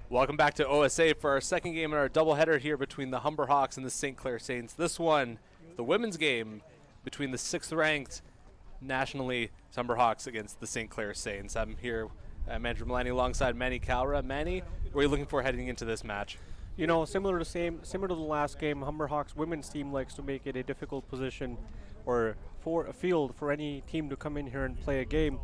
Welcome back to OSA for our second game in our doubleheader here between the Humber Hawks and the St. Clair Saints. This one, the women's game between the 6th-ranked nationally Humber Hawks against the St. Clair Saints. I'm here at Manager Milani alongside Manny Calra. Manny, what are you looking for heading into this match? You know, similar to the last game, Humber Hawks women's team likes to make it a difficult position or for a field for any team to come in here and play a game.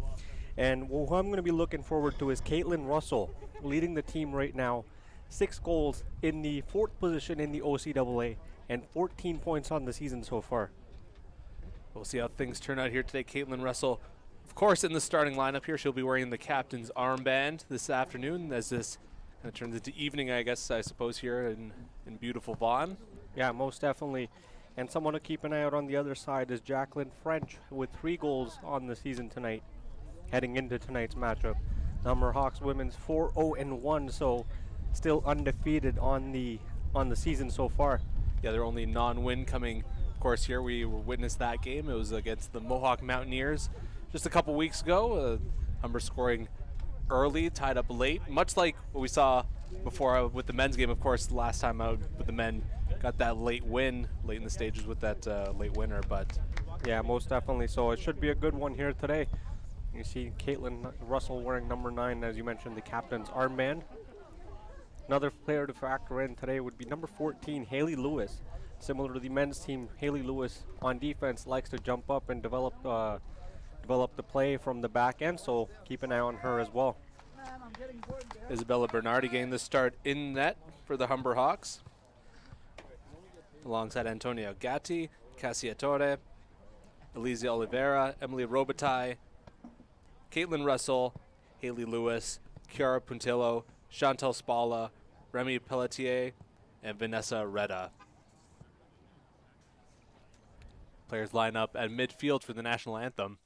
And who I'm going to be looking forward to is Caitlin Russell, leading the team right now. 6 goals in the 4th position in the OCAA and 14 points on the season so far. We'll see how things turn out here today. Caitlin Russell, of course, in the starting lineup here. She'll be wearing the captain's armband this afternoon as this kind of turns into evening, I suppose, here in beautiful Vaughan. Yeah, most definitely. And someone to keep an eye out on the other side is Jacqueline French with 3 goals on the season tonight, heading into tonight's matchup. Humber Hawks women's 4-0-1, so still undefeated on the season so far. Yeah, their only non-win coming, of course, here. We witnessed that game. It was against the Mohawk Mountaineers just a couple weeks ago. Humber scoring early, tied up late, much like what we saw before with the men's game. Of course, the last time out with the men, got that late win, late in the stages with that late winner. But yeah, most definitely. So it should be a good one here today. You see Caitlin Russell wearing number 9, as you mentioned, the captain's armband. Another player to factor in today would be number 14, Haley Lewis. Similar to the men's team, Haley Lewis on defense likes to jump up and develop the play from the back end, so keep an eye on her as well. Isabella Bernardi getting the start in net for the Humber Hawks, alongside Antonia Gatti, Cassia Torre, Elisa Oliveira, Emily Robitaille, Caitlin Russell, Haley Lewis, Chiara Puntillo, Chantal Spalla, Remy Pelletier, and Vanessa Reda. Players line up at midfield for the national anthem.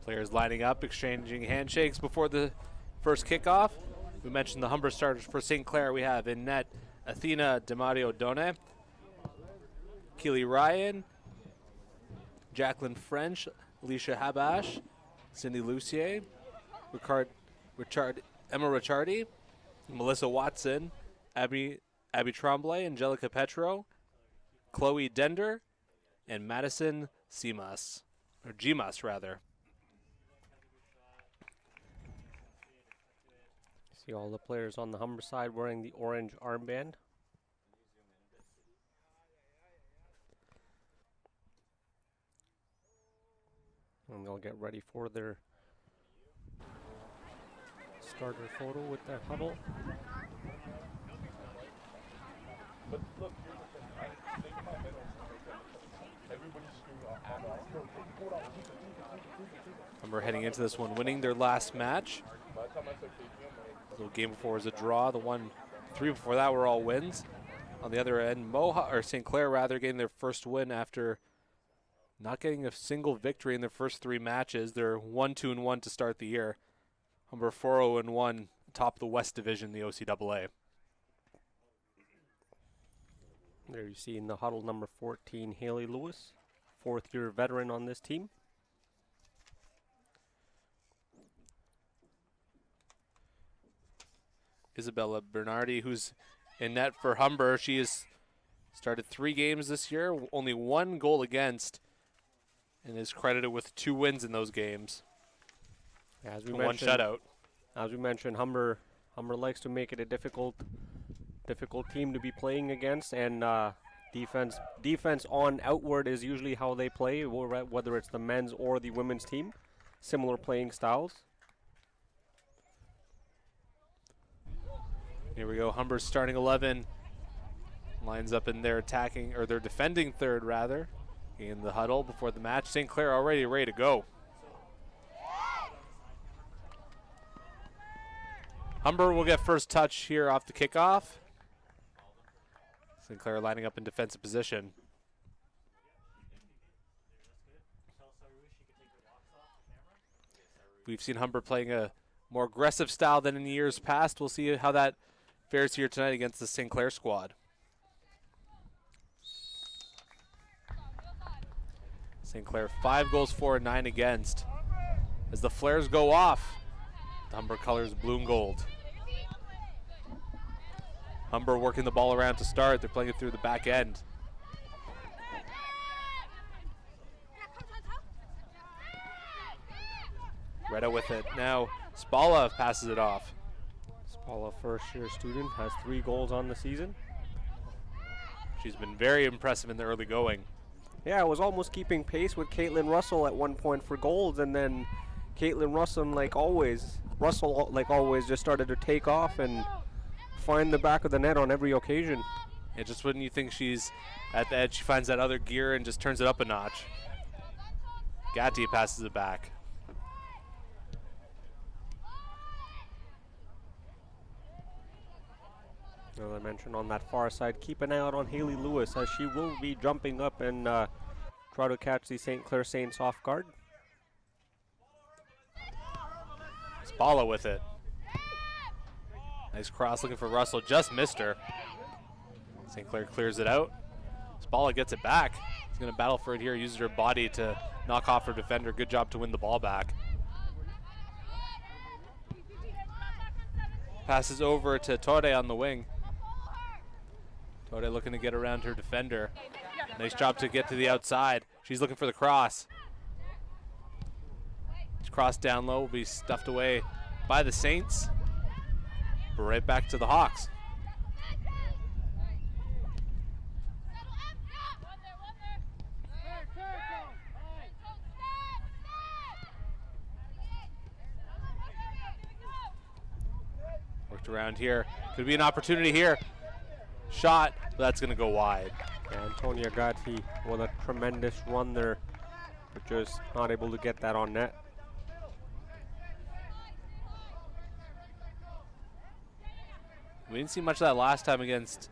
Players lining up, exchanging handshakes before the first kickoff. We mentioned the Humber starters for St. Clair. We have in net Athena DeMario Done, Keely Ryan, Jacqueline French, Alicia Habash, Cindy Lucier, Emma Ricciardi, Melissa Watson, Abby Tremblay, Angelica Petro, Chloe Dender, and Madison Gimas, rather. See all the players on the Humber side wearing the orange armband. And they'll get ready for their starter photo with their huddle. Humber heading into this one, winning their last match. The game before was a draw. The 3 before that were all wins. On the other end, St. Clair getting their first win after not getting a single victory in their first 3 matches. They're 1-2-1 to start the year. Humber 4-0-1 atop the West Division, the OCAA. There you see in the huddle number 14, Haley Lewis, fourth-year veteran on this team. Isabella Bernardi, who's in net for Humber. She has started 3 games this year, only 1 goal against, and is credited with 2 wins in those games. As we and 1 mentioned, shutout. As we mentioned, Humber likes to make it a difficult team to be playing against, and defense on outward is usually how they play, whether it's the men's or the women's team. Similar playing styles. Here we go. Humber's starting 11 lines up in their attacking, or their defending third rather, in the huddle before the match. St. Clair already ready to go. Humber will get first touch here off the kickoff. St. Clair lining up in defensive position. We've seen Humber playing a more aggressive style than in years past. We'll see how that fares here tonight against the St. Clair squad. St. Clair 5 goals for and 9 against. As the flares go off, the Humber colors blue and gold. Humber working the ball around to start. They're playing it through the back end. Retta with it. Now Spala passes it off. Spala, first-year student, has 3 goals on the season. She's been very impressive in the early going. Yeah, it was almost keeping pace with Caitlin Russell at one point for goals, and then Caitlin Russell, like always, just started to take off and find the back of the net on every occasion. And just when you think she's at the edge, she finds that other gear and just turns it up a notch. Gatti passes it back. As I mentioned on that far side, keep an eye out on Haley Lewis, as she will be jumping up and try to catch the St. Clair Saints off guard. Spala with it. Nice cross looking for Russell, just missed her. St. Clair clears it out. Spala gets it back. He's going to battle for it here, uses her body to knock off her defender. Good job to win the ball back. Passes over to Torre on the wing. Torre looking to get around her defender. Nice job to get to the outside. She's looking for the cross. Cross down low will be stuffed away by the Saints. But right back to the Hawks. Worked around here. Could be an opportunity here. Shot, but that's going to go wide. Antonia Gatti with a tremendous run there, but just not able to get that on net. We didn't see much of that last time against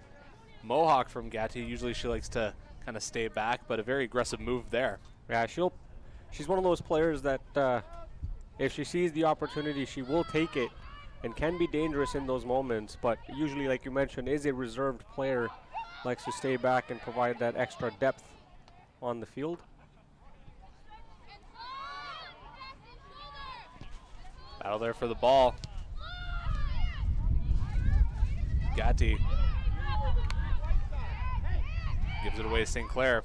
Mohawk from Gatti. Usually she likes to kind of stay back, but a very aggressive move there. Yeah, she's one of those players that if she sees the opportunity, she will take it and can be dangerous in those moments, but usually, like you mentioned, is a reserved player, likes to stay back and provide that extra depth on the field. Battle there for the ball. Gatti gives it away to St. Clair.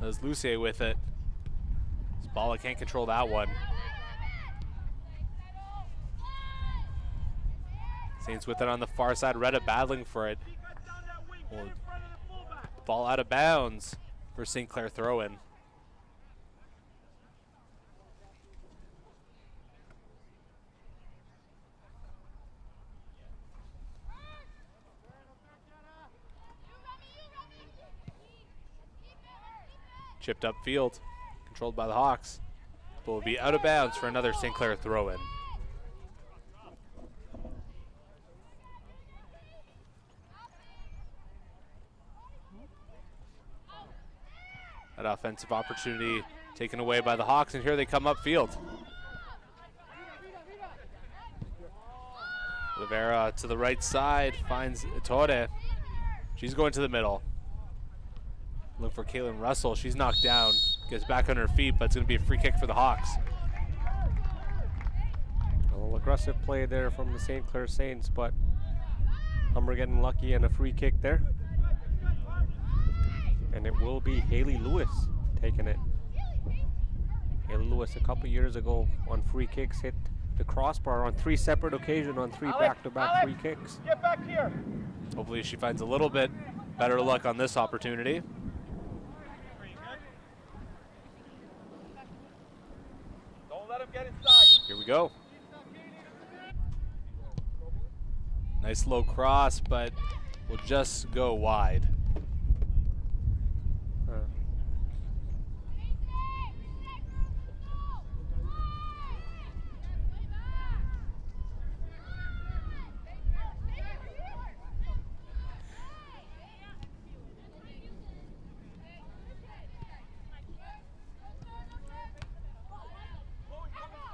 There's Lucier with it. Spala can't control that one. Saints with it on the far side. Retta battling for it. Ball out of bounds for St. Clair throw-in. Chipped up field, controlled by the Hawks. But will be out of bounds for another St. Clair throw-in. That offensive opportunity taken away by the Hawks, and here they come upfield. Rivera to the right side, finds Ettore. She's going to the middle. Look for Caitlin Russell. She's knocked down, gets back on her feet, but it's going to be a free kick for the Hawks. A little aggressive play there from the St. Clair Saints, but Humber getting lucky and a free kick there. And it will be Haley Lewis taking it. Haley Lewis a couple years ago on free kicks hit the crossbar on 3 separate occasions on 3 back-to-back free kicks. Get back here. Hopefully she finds a little bit better luck on this opportunity. Don't let him get inside. Here we go. Nice low cross, but will just go wide.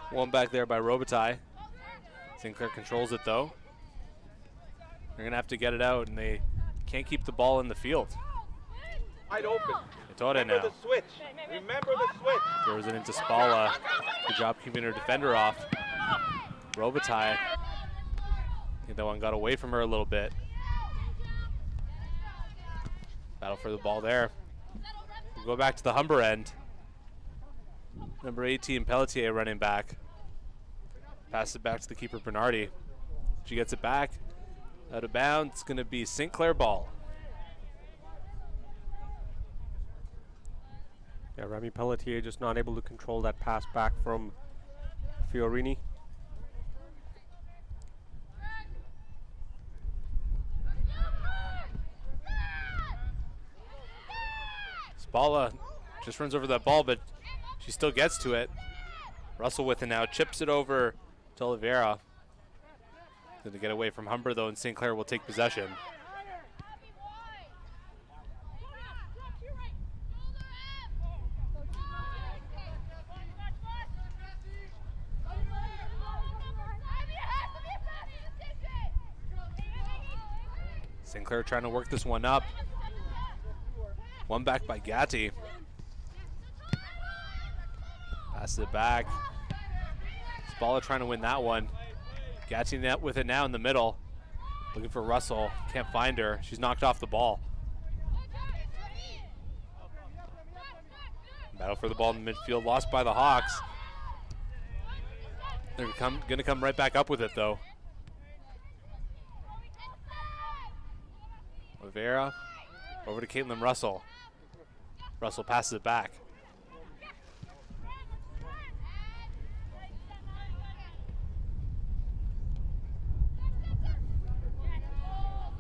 One back there by Robitaille. St. Clair controls it though. They're gonna have to get it out, and they can't keep the ball in the field. Wide open. Ettore now. Remember the switch. Remember the switch. Throws it into Spalla. Good job keeping her defender off. Robitaille. I think that one got away from her a little bit. Battle for the ball there. We'll go back to the Humber end. Number 18, Pelletier running back. Pass it back to the keeper, Bernardi. She gets it back. Out of bounds, it's going to be St. Clair ball. Yeah, Remy Pelletier just not able to control that pass back from Fiorini. Spalla just runs over that ball, but she still gets to it. Russell with it now, chips it over to Oliveira. Going to get away from Humber though, and St. Clair will take possession. St. Clair trying to work this one up. One back by Gatti. Passes it back. Spalla trying to win that one. Gatti net with it now in the middle. Looking for Russell. Can't find her. She's knocked off the ball. Battle for the ball in the midfield. Lost by the Hawks. They're going to come right back up with it though. Oliveira over to Caitlin Russell. Russell passes it back.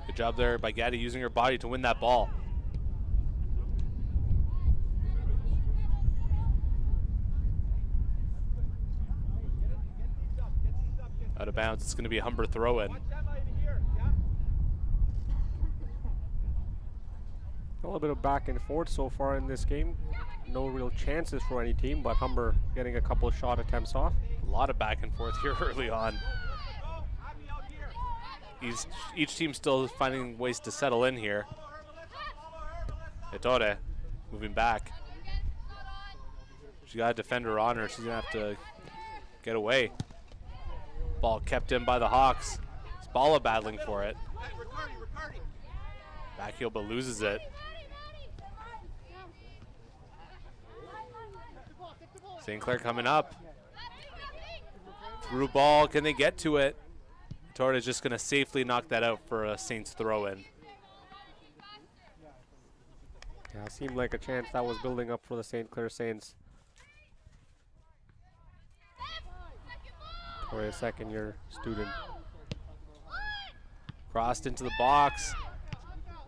Good job there by Gatti using her body to win that ball. Out of bounds, it's going to be a Humber throw-in. A little bit of back and forth so far in this game. No real chances for any team, but Humber getting a couple of shot attempts off. A lot of back and forth here early on. Each team still finding ways to settle in here. Ettore moving back. She got a defender on her. She's going to have to get away. Ball kept in by the Hawks. Spalla battling for it. Back heel but loses it. St. Clair coming up. Through ball, can they get to it? Ettore is just going to safely knock that out for a Saints throw-in. Yeah, it seemed like a chance that was building up for the St. Clair Saints. For a second-year student. Crossed into the box.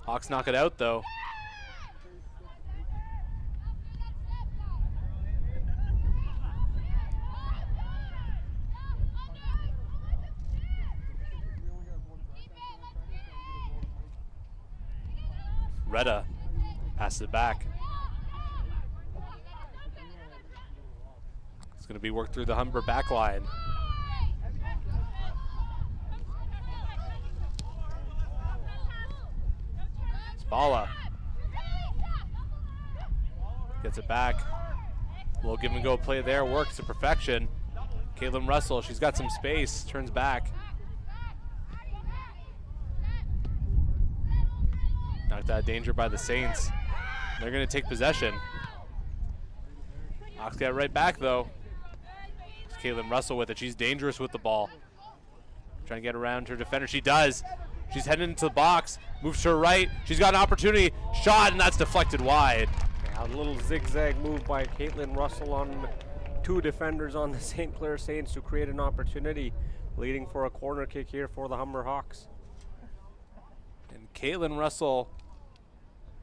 Hawks knock it out though. Retta passes it back. It's going to be worked through the Humber back line. Spalla gets it back. A little give and go play there, works to perfection. Caitlin Russell, she's got some space, turns back. Knocked out of danger by the Saints. They're going to take possession. Hawks got it right back though. It's Caitlin Russell with it. She's dangerous with the ball. Trying to get around her defender. She does. She's heading into the box. Moves to her right. She's got an opportunity. Shot, and that's deflected wide. Yeah, a little zigzag move by Caitlin Russell on 2 defenders on the St. Clair Saints to create an opportunity, leading for a corner kick here for the Humber Hawks. And Caitlin Russell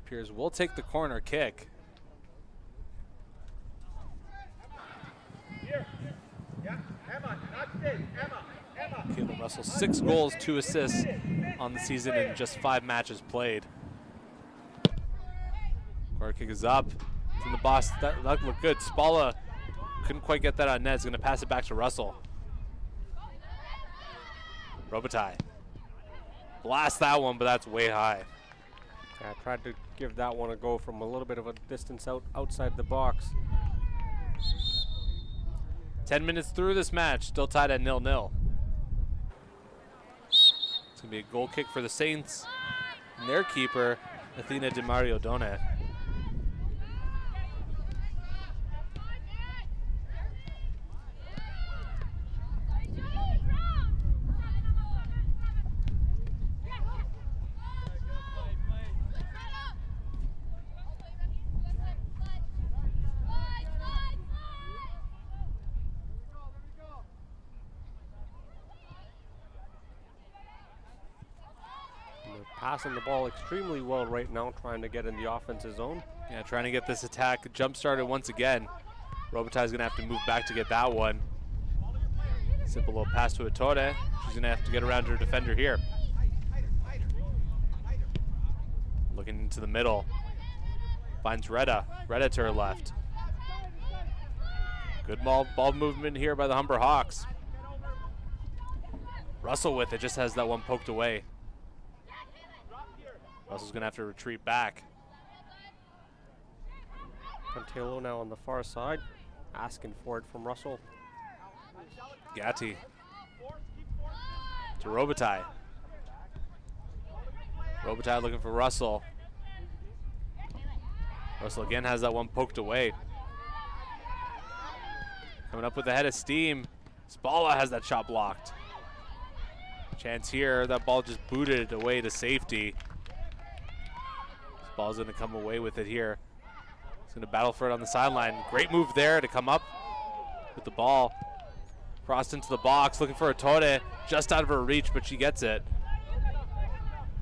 appears will take the corner kick. Here. Yeah, Emma, not this. Emma. Caitlin Russell, 6 goals, 2 assists on the season in just 5 matches played. Corner kick is up. It's in the box. That looked good. Spalla couldn't quite get that on net. Is going to pass it back to Russell. Robitaille. Blast that one, but that's way high. Yeah, I tried to give that one a go from a little bit of a distance outside the box. 10 minutes through this match, still tied at 0-0. It's going to be a goal kick for the Saints. And their keeper, Athena Di Mario Done. Passing the ball extremely well right now, trying to get in the offensive zone. Yeah, trying to get this attack jump-started once again. Robitaille's going to have to move back to get that one. Simple little pass to Ettore. She's going to have to get around her defender here. Looking into the middle. Finds Retta. Retta to her left. Good ball movement here by the Humber Hawks. Russell with it, just has that one poked away. Russell's going to have to retreat back. Contello now on the far side, asking for it from Russell. Gatti to Robitaille. Robitaille looking for Russell. Russell again has that one poked away. Coming up with a head of steam. Spalla has that shot blocked. Chance here, that ball just booted away to safety. Ball's going to come away with it here. He's going to battle for it on the sideline. Great move there to come up with the ball. Crossed into the box, looking for Ettore. Just out of her reach, but she gets it.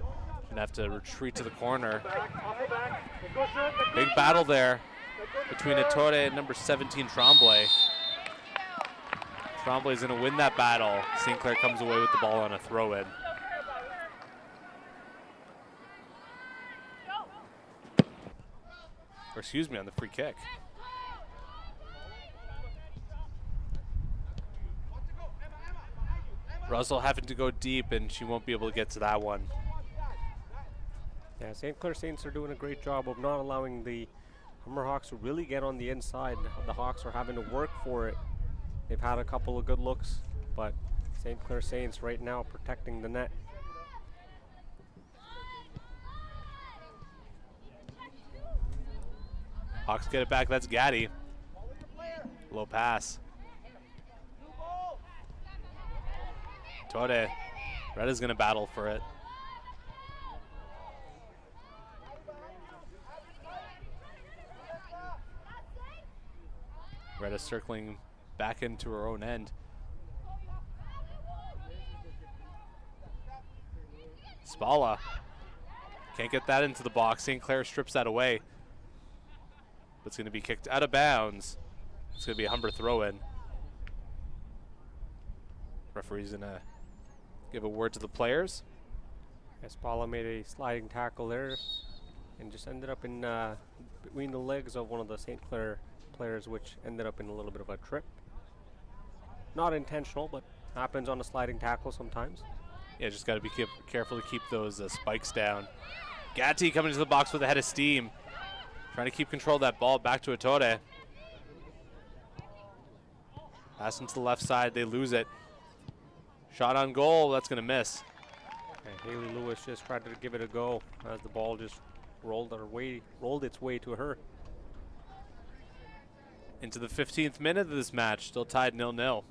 Going to have to retreat to the corner. Big battle there between Ettore and number 17, Tremblay. Tremblay is going to win that battle. St. Clair comes away with the ball on a throw-in. Or excuse me, on the free kick. Russell having to go deep, and she won't be able to get to that one. Yeah, St. Clair Saints are doing a great job of not allowing the Humber Hawks to really get on the inside. The Hawks are having to work for it. They've had a couple of good looks, but St. Clair Saints right now protecting the net. Hawks get it back. That's Gatti. Low pass. Tode. Retta's going to battle for it. Retta circling back into her own end. Spalla. Can't get that into the box. St. Clair strips that away. It's going to be kicked out of bounds. It's going to be a Humber throw-in. Referee's going to give a word to the players. Spalla made a sliding tackle there and just ended up in between the legs of one of the St. Clair players, which ended up in a little bit of a trip. Not intentional, but happens on a sliding tackle sometimes. Yeah, just got to be careful to keep those spikes down. Gatti coming to the box with a head of steam. Trying to keep control of that ball back to Ettore. Pass into the left side, they lose it. Shot on goal, that's gonna miss. And Haley Lewis just tried to give it a go as the ball just rolled its way to her. Into the 15th minute of this match, still tied 0-0.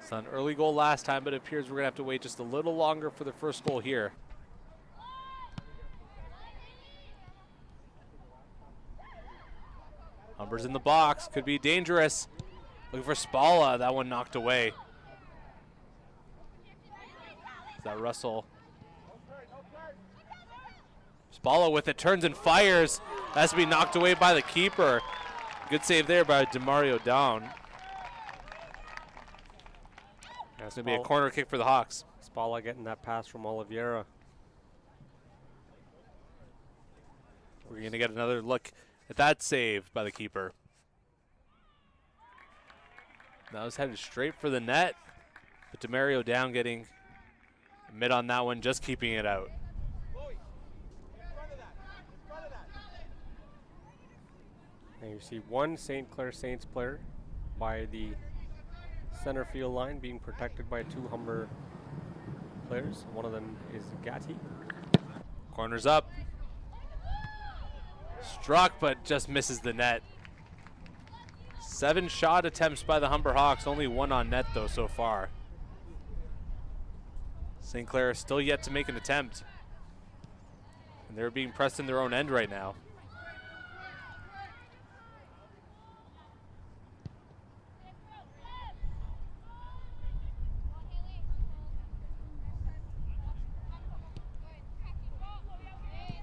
It's an early goal last time, but it appears we're gonna have to wait just a little longer for the first goal here. Humber's in the box, could be dangerous. Looking for Spalla, that one knocked away. Is that Russell? Spalla with it, turns and fires. Has to be knocked away by the keeper. Good save there by DeMario Down. It's going to be a corner kick for the Hawks. Spalla getting that pass from Oliveira. We're going to get another look at that save by the keeper. That was headed straight for the net, but DeMario Down getting mid on that one, just keeping it out. And you see one St. Clair Saints player by the center field line being protected by two Humber players. One of them is Gatti. Corners up. Struck, but just misses the net. 7 shot attempts by the Humber Hawks, only 1 on net though so far. St. Clair still yet to make an attempt. And they're being pressed in their own end right now.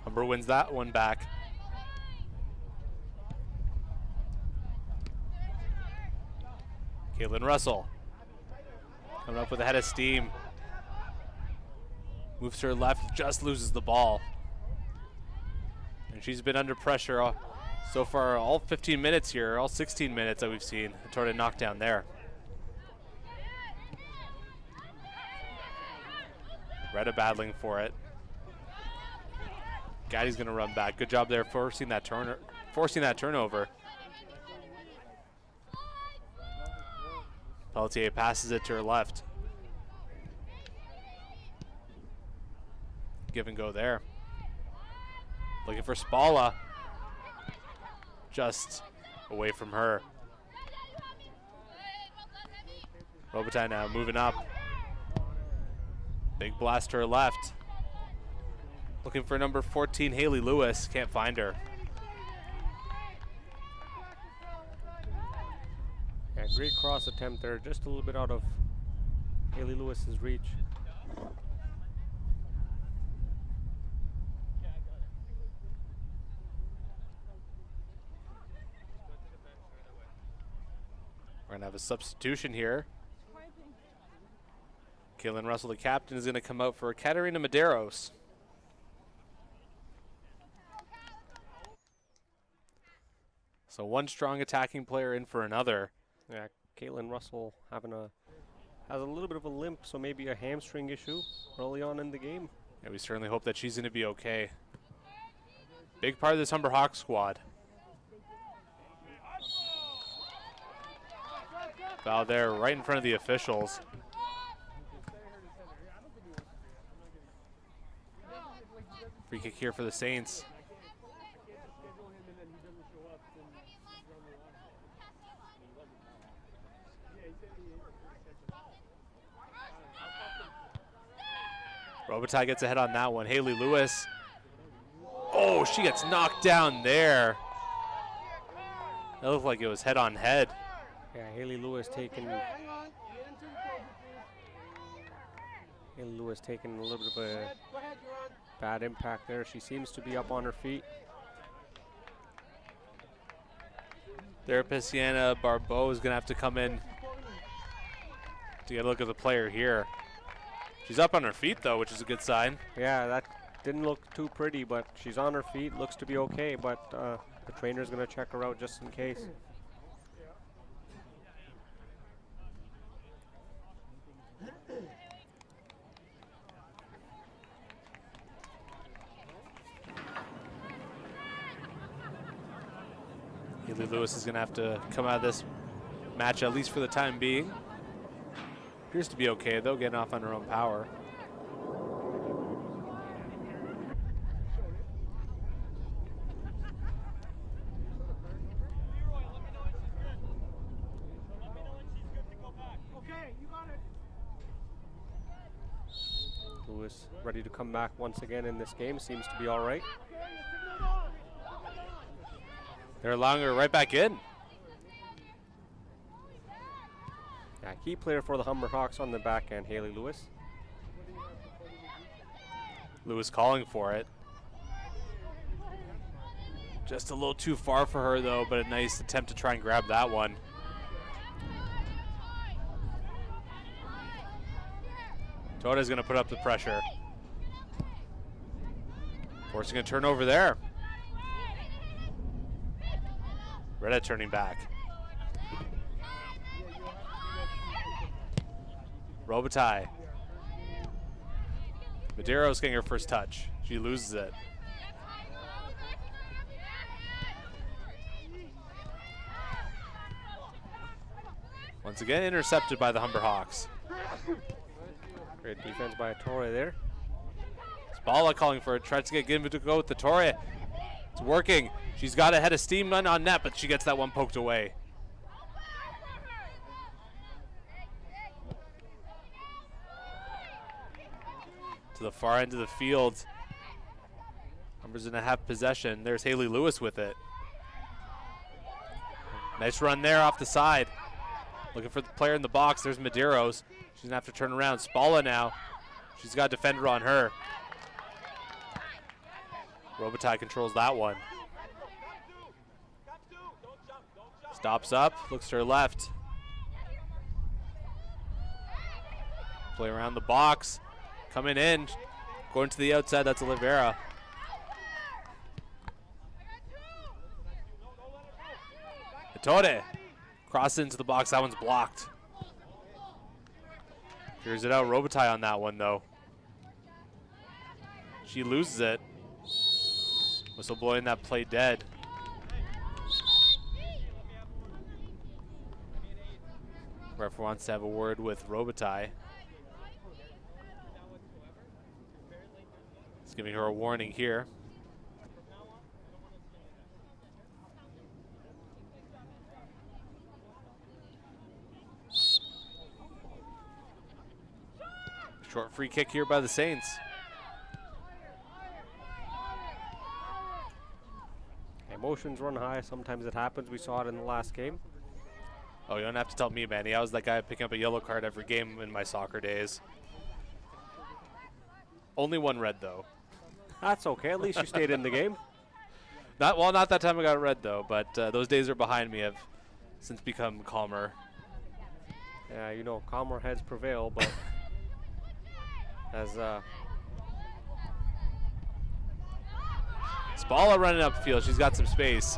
Humber wins that one back. Caitlin Russell coming up with a head of steam. Moves to her left, just loses the ball. And she's been under pressure so far all 15 minutes here, all 16 minutes that we've seen. A tornado knockdown there. Retta battling for it. Gaddy's gonna run back. Good job there forcing that turnover. Pelletier passes it to her left. Give and go there. Looking for Spalla. Just away from her. Robitaille now moving up. Big blast to her left. Looking for number 14, Haley Lewis. Can't find her. Yeah, great cross attempt there. Just a little bit out of Haley Lewis's reach. We're gonna have a substitution here. Caitlin Russell, the captain, is gonna come out for Katerina Medeiros. So one strong attacking player in for another. Yeah, Caitlin Russell has a little bit of a limp, so maybe a hamstring issue early on in the game. Yeah, we certainly hope that she's going to be okay. Big part of this Humber Hawks squad. Foul there right in front of the officials. Free kick here for the Saints. Robitaille gets ahead on that one. Haley Lewis. Oh, she gets knocked down there. That looked like it was head on head. Yeah, Haley Lewis taking a little bit of a bad impact there. She seems to be up on her feet. Therapist Sienna Barbeau is going to have to come in to get a look at the player here. She's up on her feet, though, which is a good sign. Yeah, that didn't look too pretty, but she's on her feet, looks to be okay, but the trainer's going to check her out just in case. Haley Lewis is going to have to come out of this match, at least for the time being. Appears to be okay, though, getting off on her own power. Lewis ready to come back once again in this game. Seems to be all right. They're allowing her right back in. Yeah, key player for the Humber Hawks on the back end, Haley Lewis. Lewis calling for it. Just a little too far for her, though, but a nice attempt to try and grab that one. Toda's going to put up the pressure. Forcing a turnover there. Retta turning back. Robitaille. Madeiro's getting her first touch. She loses it. Once again, intercepted by the Humber Hawks. Great defense by Torre there. Spalla calling for it, tries to get Ginva to go with the Torre. It's working. She's got a head of steam on net, but she gets that one poked away. To the far end of the field. Humber's gonna have possession. There's Haley Lewis with it. Nice run there off the side. Looking for the player in the box. There's Medeiros. She's gonna have to turn around. Spalla now. She's got a defender on her. Robitaille controls that one. Stops up, looks to her left. Play around the box. Coming in. Going to the outside, that's Oliveira. Tode. Cross into the box, that one's blocked. Clears it out, Robitaille on that one though. She loses it. Whistle blowing that play dead. Ref wants to have a word with Robitaille. He's giving her a warning here. Short free kick here by the Saints. Emotions run high. Sometimes it happens. We saw it in the last game. Oh, you don't have to tell me, Manny. I was that guy picking up a yellow card every game in my soccer days. Only one red, though. That's okay. At least you stayed in the game. Not that time I got red, though, but those days are behind me. I've since become calmer. Yeah, you know, calmer heads prevail, but as Spalla running upfield. She's got some space.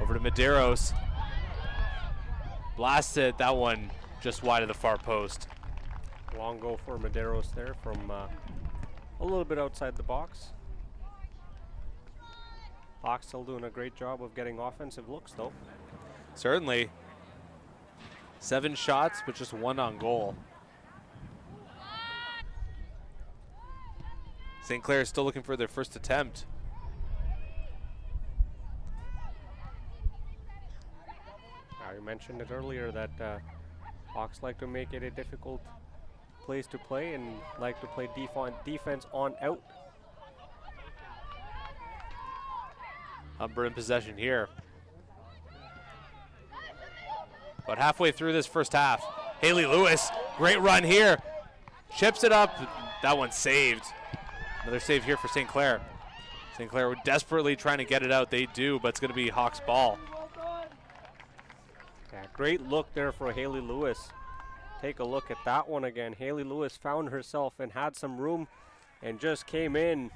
Over to Medeiros. Blasted that one just wide of the far post. long goal for Medeiros there from a little bit outside the box. Hawks still doing a great job of getting offensive looks though. Certainly. 7 shots, but just 1 on goal. St. Clair is still looking for their first attempt. You mentioned it earlier that Hawks like to make it a difficult place to play and like to play defense on out. Humber in possession here. About halfway through this first half. Haley Lewis, great run here. Chips it up. That one's saved. Another save here for St. Clair. St. Clair were desperately trying to get it out. They do, but it's going to be Hawks' ball. Yeah, great look there for Haley Lewis. Take a look at that one again. Haley Lewis found herself and had some room and just came in,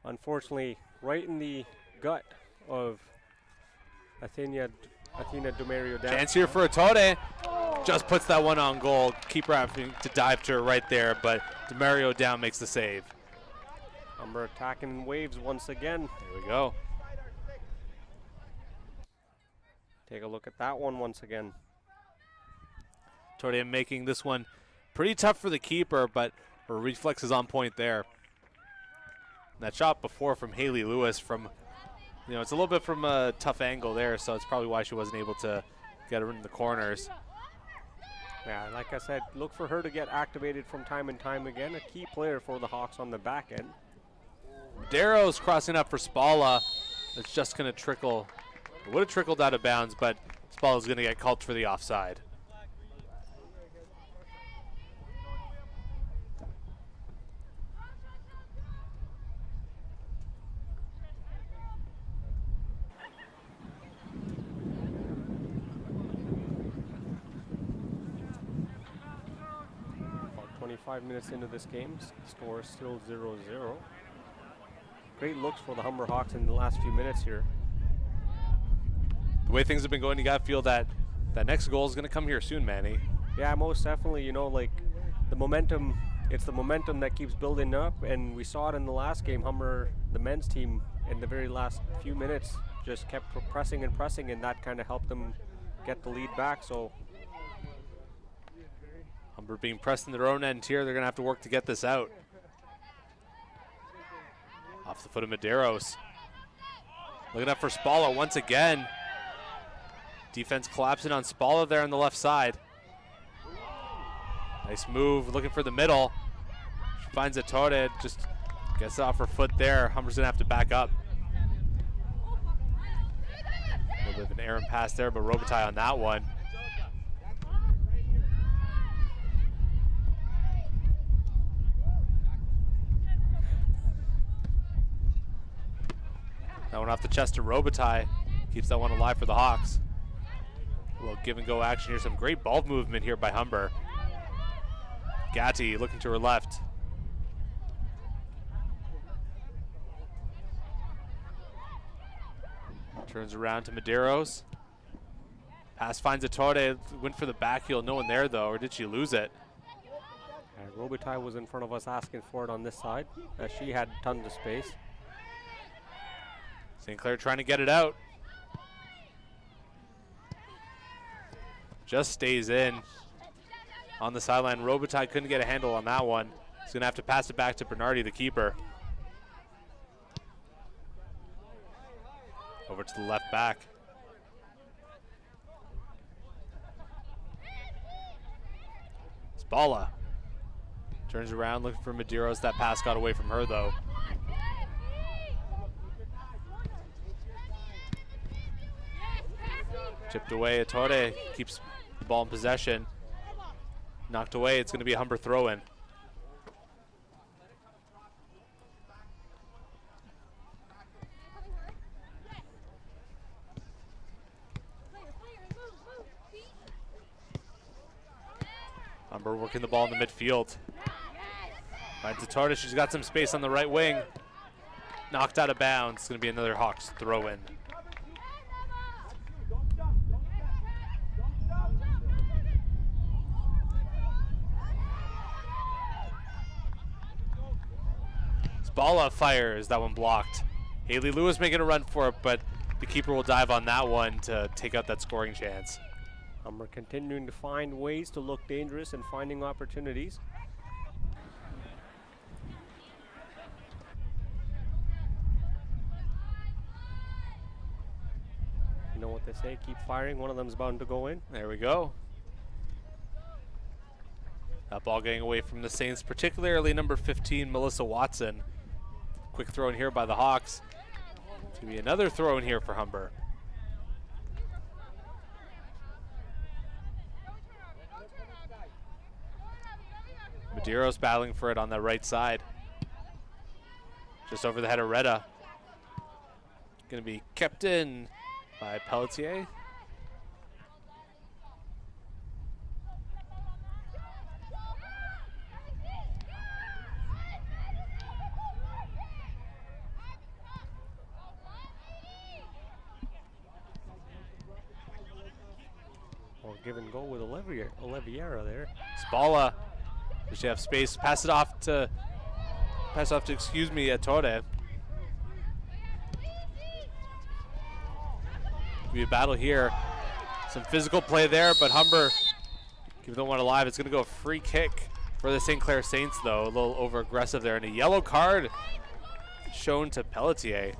unfortunately, right in the gut of Athena Dumerio down. Chance here for a Tode. Just puts that one on goal. Keeper having to dive to her right there, but Dumerio down makes the save. Humber attacking in waves once again. There we go. Take a look at that one once again. Torde making this one pretty tough for the keeper, but her reflex is on point there. That shot before from Haley Lewis from, it's a little bit from a tough angle there, so it's probably why she wasn't able to get her in the corners. Yeah, like I said, look for her to get activated from time and time again. A key player for the Hawks on the back end. Darrow's crossing up for Spalla. It's just going to trickle. It would have trickled out of bounds, but Spalla's going to get called for the offside. About 25 minutes into this game, score is still 0-0. Great looks for the Humber Hawks in the last few minutes here. The way things have been going, you got to feel that that next goal is going to come here soon, Manny. Yeah, most definitely. Like the momentum, it's the momentum that keeps building up, and we saw it in the last game. Humber, the men's team, in the very last few minutes, just kept pressing, and that kind of helped them get the lead back. So Humber being pressed in their own end here. They're going to have to work to get this out. Off the foot of Medeiros. Looking up for Spalla once again. Defense collapsing on Spalla there on the left side. Nice move, looking for the middle. She finds it, Torde, just gets off her foot there. Humber's gonna have to back up. A little bit of an errant pass there, but Robitaille on that one. That one off the chest of Robitaille. Keeps that one alive for the Hawks. A little give and go action here. Some great ball movement here by Humber. Gatti looking to her left. Turns around to Medeiros. Pass finds a Torde. Went for the back heel. No one there though, or did she lose it? Robitaille was in front of us asking for it on this side, as she had tons of space. St. Clair trying to get it out. Just stays in on the sideline. Robitaille couldn't get a handle on that one. He's going to have to pass it back to Bernardi, the keeper. Over to the left back. Spalla turns around looking for Medeiros. That pass got away from her though. Chipped away. Torde keeps the ball in possession. Knocked away. It's going to be a Humber throw-in. Humber working the ball in the midfield. Finds a Torde. She's got some space on the right wing. Knocked out of bounds. It's going to be another Hawks throw-in. Spalla fires, that one blocked. Haley Lewis making a run for it, but the keeper will dive on that one to take out that scoring chance. Humber continuing to find ways to look dangerous and finding opportunities. You know what they say, keep firing, one of them's bound to go in. There we go. That ball getting away from the Saints, particularly number 15, Melissa Watson. Quick throw in here by the Hawks. It's going to be another throw in here for Humber. Medeiros battling for it on the right side. Just over the head of Retta. Going to be kept in by Pelletier. Give and go with Oliviera there. Spalla, does she have space? Pass it off to, excuse me, Torde. Be a battle here. Some physical play there, but Humber keeping the one alive. It's going to go a free kick for the St. Clair Saints, though. A little over-aggressive there. And a yellow card shown to Pelletier.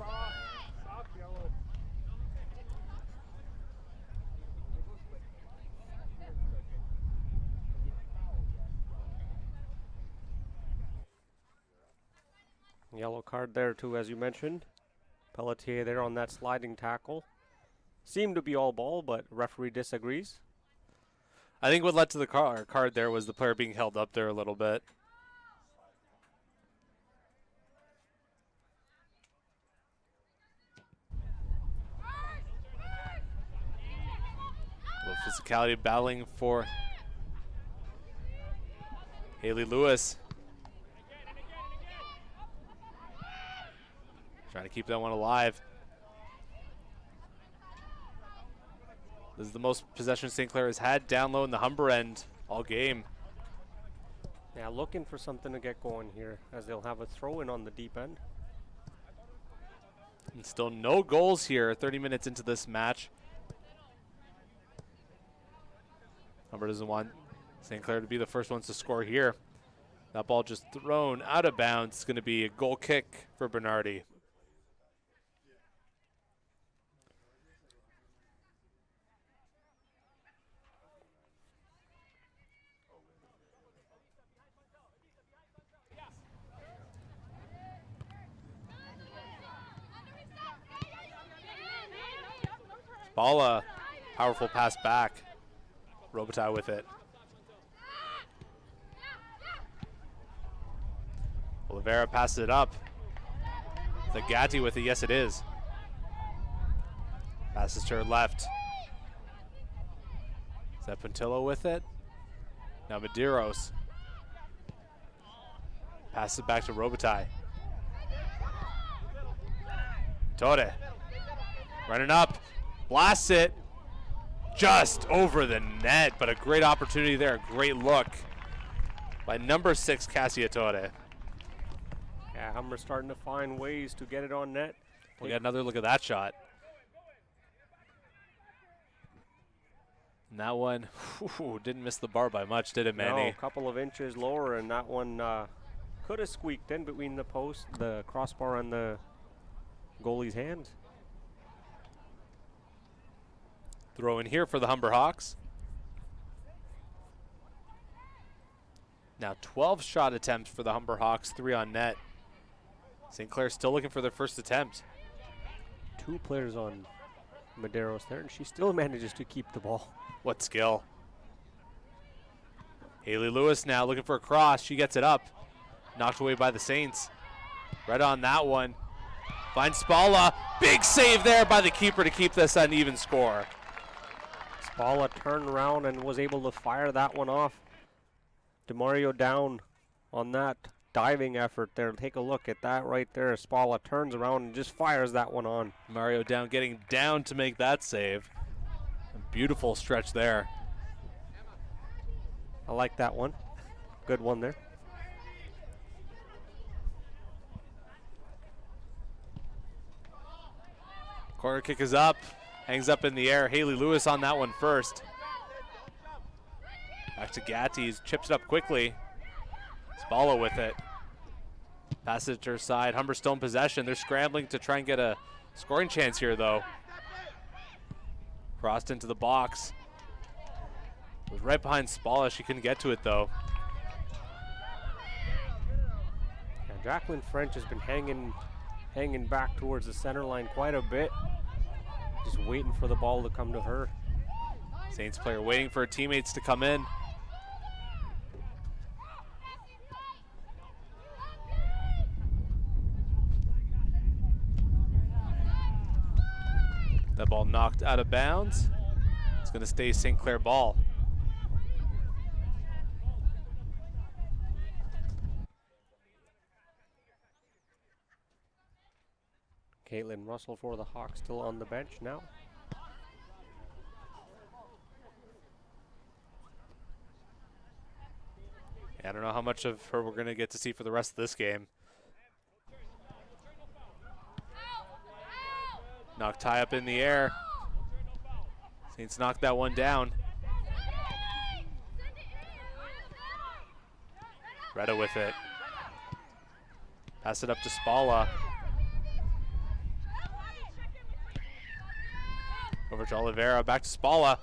Yellow card there too, as you mentioned. Pelletier there on that sliding tackle. Seemed to be all ball, but referee disagrees. I think what led to the card there was the player being held up there a little bit. A little physicality battling for Haley Lewis. Trying to keep that one alive. This is the most possession St. Clair has had down low in the Humber end all game. Yeah, looking for something to get going here, as they'll have a throw in on the deep end. And still no goals here 30 minutes into this match. Humber doesn't want St. Clair to be the first ones to score here. That ball just thrown out of bounds. It's going to be a goal kick for Bernardi. Balla, powerful pass back. Robitaille with it. Oliveira passes it up. Zagatti with it, yes it is. Passes to her left. Is that Puntillo with it? Now Medeiros. Passes it back to Robitaille. Tode. Running up. Blasts it. Just over the net, but a great opportunity there. A great look by number 6, Cassia Tode. Yeah, Humber starting to find ways to get it on net. We got another look at that shot. And that one didn't miss the bar by much, did it, Manny? No, a couple of inches lower, and that one could have squeaked in between the post, the crossbar, and the goalie's hands. Throw in here for the Humber Hawks. Now 12 shot attempts for the Humber Hawks, 3 on net. St. Clair still looking for their first attempt. 2 players on Medeiros there, and she still manages to keep the ball. What skill. Haley Lewis now looking for a cross. She gets it up. Knocked away by the Saints. Right on that one. Finds Spalla. Big save there by the keeper to keep this an even score. Spalla turned around and was able to fire that one off. DeMario down on that diving effort there. Take a look at that right there. Spalla turns around and just fires that one on. Mario down, getting down to make that save. A beautiful stretch there. I like that one. Good one there. Corner kick is up. Hangs up in the air. Haley Lewis on that one first. Back to Gattis. Chips it up quickly. Spalla with it. Passes it to her side. Humber still in possession. They're scrambling to try and get a scoring chance here, though. Crossed into the box. Was right behind Spalla. She couldn't get to it, though. Yeah, Jacqueline French has been hanging back towards the center line quite a bit. Just waiting for the ball to come to her. Saints player waiting for her teammates to come in. That ball knocked out of bounds. It's going to stay St. Clair ball. Caitlin Russell for the Hawks still on the bench now. I don't know how much of her we're going to get to see for the rest of this game. Knocked high up in the air. Saints knocked that one down. Retta with it. Pass it up to Spalla. Over to Oliveira, back to Spalla.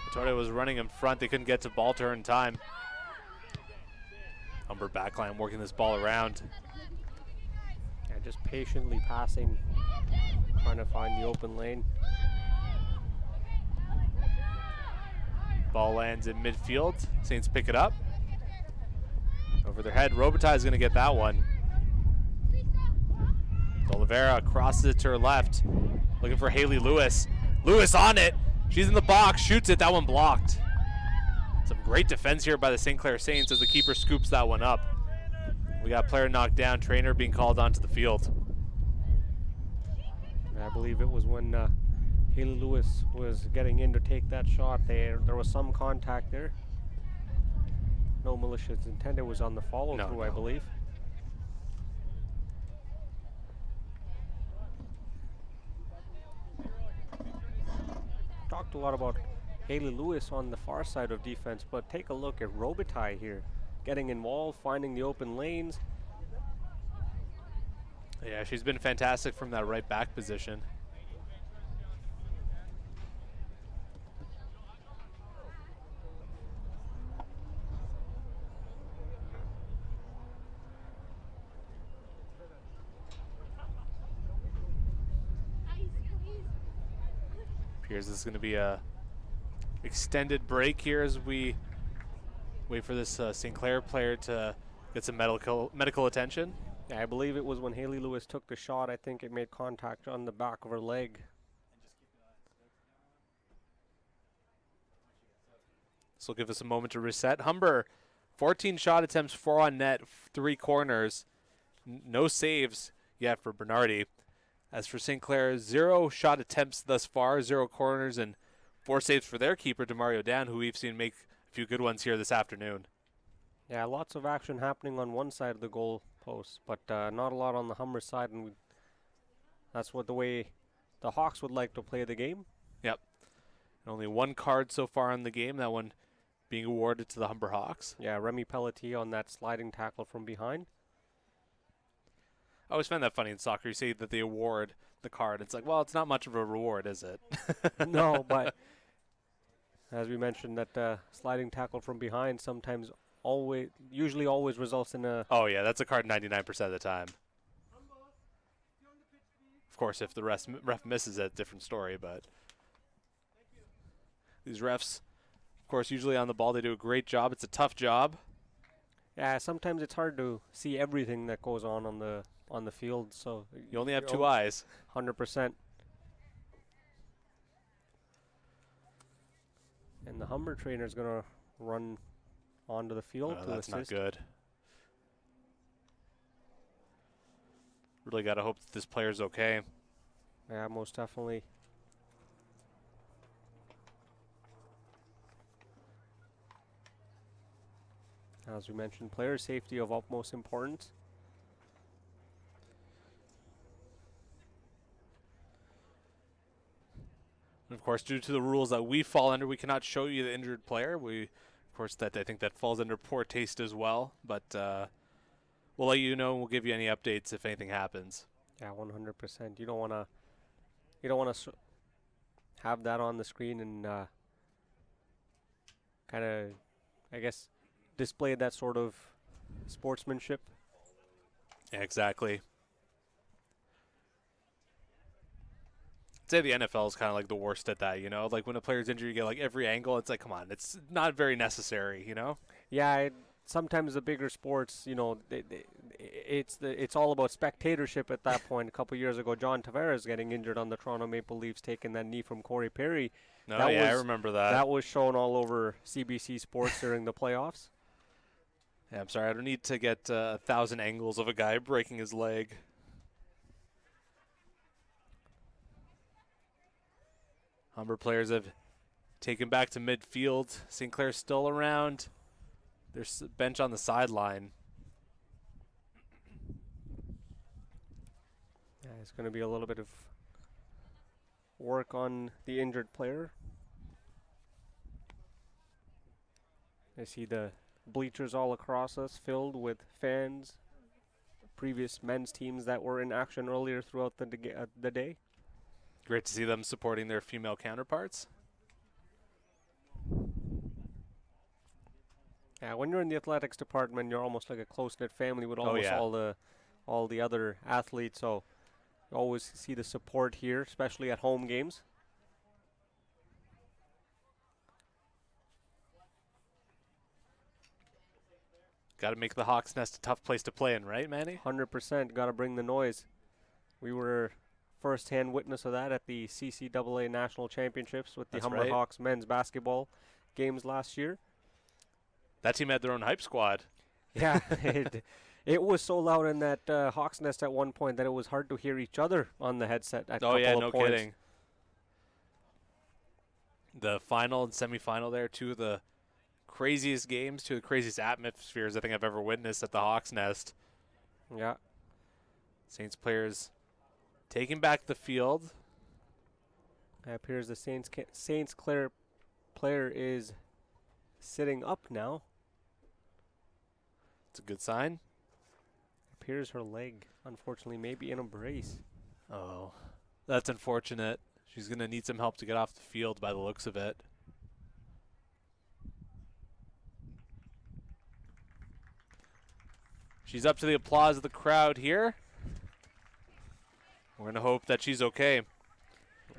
Vittoria was running in front. They couldn't get to ball to her in time. Humber backline working this ball around. Yeah, just patiently passing, trying to find the open lane. Ball lands in midfield. Saints pick it up. Over their head. Robitaille is going to get that one. Oliveira crosses it to her left. Looking for Haley Lewis. Lewis on it. She's in the box. Shoots it. That one blocked. Some great defense here by the St. Clair Saints as the keeper scoops that one up. We got player knocked down. Trainer being called onto the field. I believe it was when Haley Lewis was getting in to take that shot. There was some contact there. No malicious intent. It was on the follow through, I believe. Talked a lot about Haley Lewis on the far side of defense, but take a look at Robitaille here. Getting involved, finding the open lanes. Yeah, she's been fantastic from that right back position. Appears this is going to be a extended break here as we wait for this St. Clair player to get some medical attention. Yeah, I believe it was when Haley Lewis took the shot. I think it made contact on the back of her leg. This will give us a moment to reset. Humber, 14 shot attempts, 4 on net, 3 corners. No saves yet for Bernardi. As for St. Clair, 0 shot attempts thus far, 0 corners, and 4 saves for their keeper, Demario Dan, who we've seen make a few good ones here this afternoon. Yeah, lots of action happening on one side of the goal post, but not a lot on the Humber side, and that's what the way the Hawks would like to play the game. Yep. And only 1 card so far in the game, that one being awarded to the Humber Hawks. Yeah, Remy Pelletier on that sliding tackle from behind. I always find that funny in soccer. You say that they award the card. It's like, well, it's not much of a reward, is it? No, but as we mentioned, that sliding tackle from behind sometimes usually always results in a... Oh, yeah, that's a card 99% of the time. Of course, if the ref misses it, different story, but these refs, of course, usually on the ball, they do a great job. It's a tough job. Yeah, sometimes it's hard to see everything that goes on the field, so... You only have 2 eyes. 100%. And the Humber trainer is going to run onto the field to that's assist. not good. Really got to hope that this player's okay. Yeah, most definitely. As we mentioned, player safety of utmost importance. And of course, due to the rules that we fall under, we cannot show you the injured player. Of course, I think that falls under poor taste as well. But we'll let you know, and we'll give you any updates if anything happens. Yeah, 100%. You don't want to have that on the screen and kind of, I guess, display that sort of sportsmanship. Yeah, exactly. I'd say the NFL is kind of like the worst at that, you know? Like when a player's injured, you get like every angle. It's like, come on, it's not very necessary, you know? Yeah, sometimes the bigger sports, you know, it's all about spectatorship at that point. A couple years ago, John Tavares getting injured on the Toronto Maple Leafs, taking that knee from Corey Perry. I remember that. That was shown all over CBC Sports during the playoffs. Yeah, I'm sorry, I don't need to get 1,000 angles of a guy breaking his leg. Humber players have taken back to midfield. St. Clair's still around. There's a bench on the sideline. Yeah, it's going to be a little bit of work on the injured player. I see the bleachers all across us filled with fans, previous men's teams that were in action earlier throughout the day. Great to see them supporting their female counterparts. Yeah, when you're in the athletics department, you're almost like a close-knit family with Oh, almost yeah. all the other athletes. So you always see the support here, especially at home games. Got to make the Hawks Nest a tough place to play in, right, Manny? 100% got to bring the noise. We were first-hand witness of that at the CCAA National Championships with the That's Humber right. Hawks men's basketball games last year. That team had their own hype squad. Yeah, it was so loud in that Hawks Nest at one point that it was hard to hear each other on the headset at Oh, yeah, couple no of points. kidding. The final and semifinal there, two of the craziest games, two of the craziest atmospheres I think I've ever witnessed at the Hawks Nest. Yeah. Saints players taking back the field. It appears the Saints Clair player is sitting up now. It's a good sign. Appears her leg, unfortunately, may be in a brace. Oh, that's unfortunate. She's going to need some help to get off the field by the looks of it. She's up to the applause of the crowd here. We're going to hope that she's okay.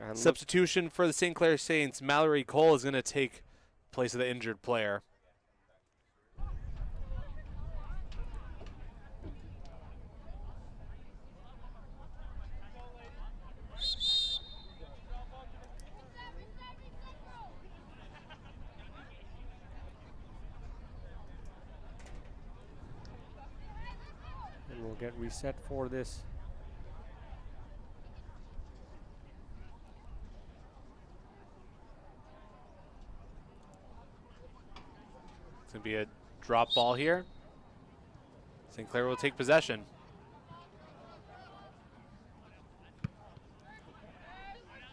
And Substitution for the St. Clair Saints. Mallory Cole is going to take place of the injured player. and we'll get reset for this. It's going to be a drop ball here. St. Clair will take possession.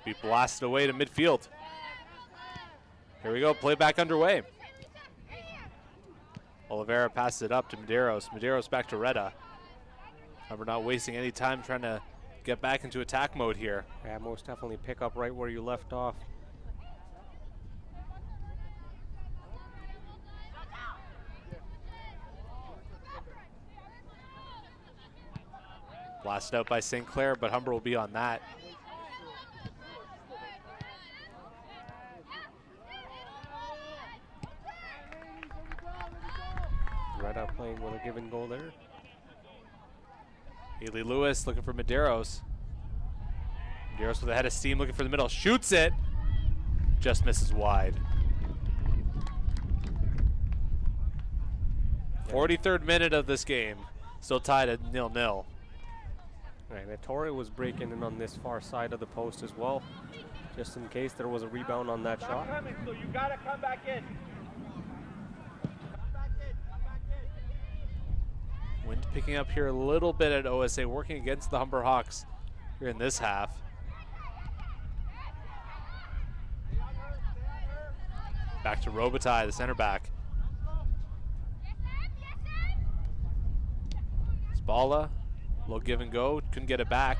Be blasted away to midfield. Here we go, play back underway. Oliveira passes it up to Medeiros. Medeiros back to Retta. We're not wasting any time trying to get back into attack mode here. Yeah, most definitely pick up right where you left off. Blasted out by St. Clair, but Humber will be on that. Retta playing with a give and go there. Haley Lewis looking for Medeiros. Medeiros with a head of steam looking for the middle. Shoots it. Just misses wide. 43rd minute of this game. Still tied at 0-0. Right, and Torre was breaking in on this far side of the post as well, just in case there was a rebound on that shot. Coming, so you gotta come back in. Wind picking up here a little bit at OSA, working against the Humber Hawks here in this half. Back to Robitaille, the center back. Spalla, little give and go, couldn't get it back.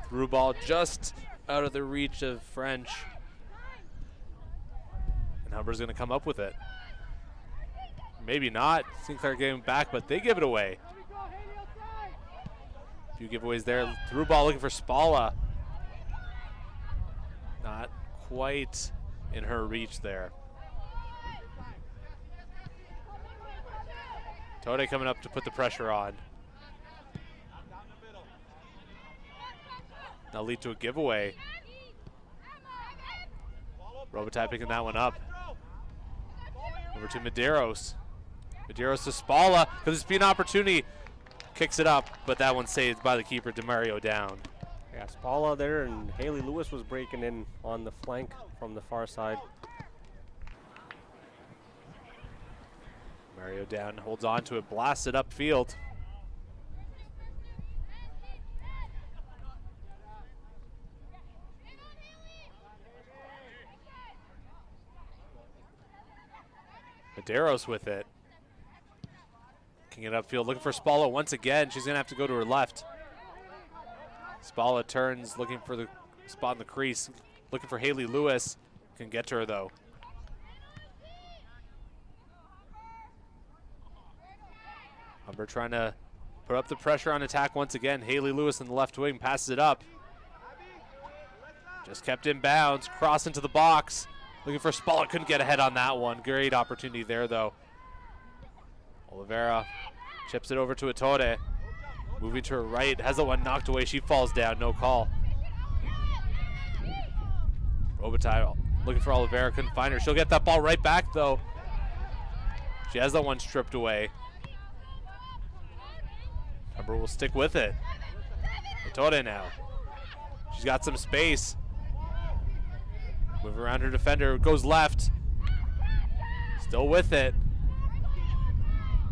Through ball just out of the reach of French. And Humber's going to come up with it. Maybe not. St. Clair getting back, but they give it away. A few giveaways there. Through ball looking for Spalla. Not quite in her reach there. Tode coming up to put the pressure on. That'll lead to a giveaway. Robitaille picking that one up. Over to Medeiros. Medeiros to Spalla. Could this be an opportunity? Kicks it up, but that one saved by the keeper, DeMario down. Yeah, Spalla there, and Haley Lewis was breaking in on the flank from the far side. Mario down, holds on to it, blasts it upfield. Medeiros with it. Kicking it upfield, looking for Spalla once again. She's going to have to go to her left. Spalla turns, looking for the spot in the crease. Looking for Haley Lewis. Can get to her, though. Humber trying to put up the pressure on attack once again. Haley Lewis in the left wing passes it up. Just kept in bounds. Cross into the box. Looking for Spalla. Couldn't get ahead on that one. Great opportunity there, though. Oliveira chips it over to Ettore. Moving to her right. Has the one knocked away. She falls down. No call. Robitaille looking for Oliveira. Couldn't find her. She'll get that ball right back, though. She has that one stripped away. Humber will stick with it. Ettore now. She's got some space. Move around her defender. Goes left. Still with it.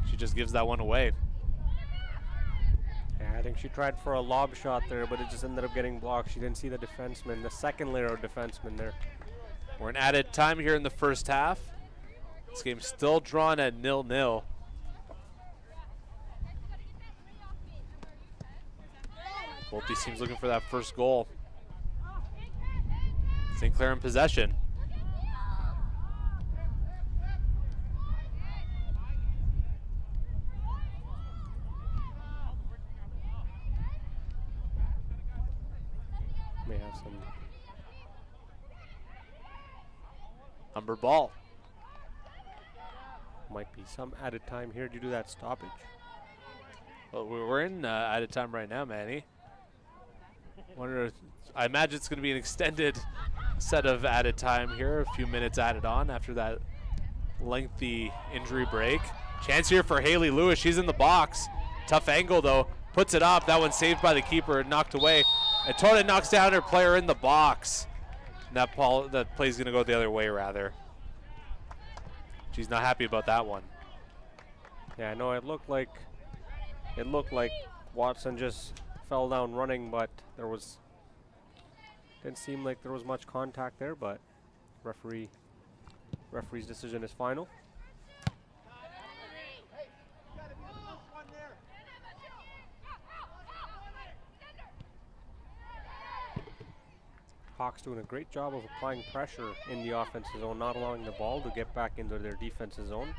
She just gives that one away. Yeah, I think she tried for a lob shot there, but it just ended up getting blocked. She didn't see the defenseman, the second layer of defenseman there. We're in added time here in the first half. This game's still drawn at 0-0. Both these teams looking for that first goal. St. Clair in possession. May have some. Humber ball. Might be some added time here to do that stoppage. Well, we're in added time right now, Manny. I imagine it's going to be an extended set of added time here. A few minutes added on after that lengthy injury break. Chance here for Haley Lewis. She's in the box. Tough angle, though. Puts it up. That one's saved by the keeper and knocked away. Ettore knocks down her player in the box. And that play's going to go the other way, rather. She's not happy about that one. Yeah, I know it looked like Watson just fell down running, but didn't seem like there was much contact there, but referee's decision is final. Hawks doing a great job of applying pressure in the offensive zone, not allowing the ball to get back into their defensive zone.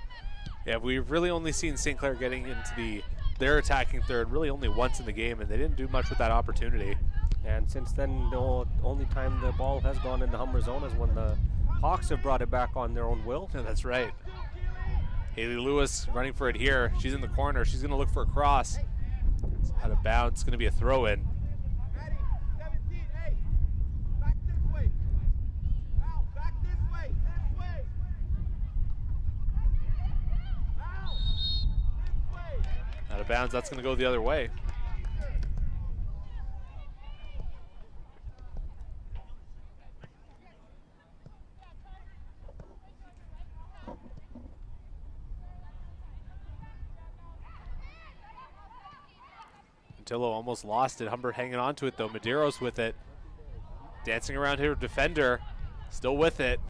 Yeah, we've really only seen St. Clair getting into their attacking third really only once in the game, and they didn't do much with that opportunity. And since then, the only time the ball has gone in the Humber zone is when the Hawks have brought it back on their own will. Yeah, that's right. Haley Lewis running for it here. She's in the corner. She's going to look for a cross. It's out of bounds. It's going to be a throw-in. Out of bounds. That's going to go the other way. Tillo almost lost it. Humber hanging on to it, though. Medeiros with it. Dancing around her defender. Still with it.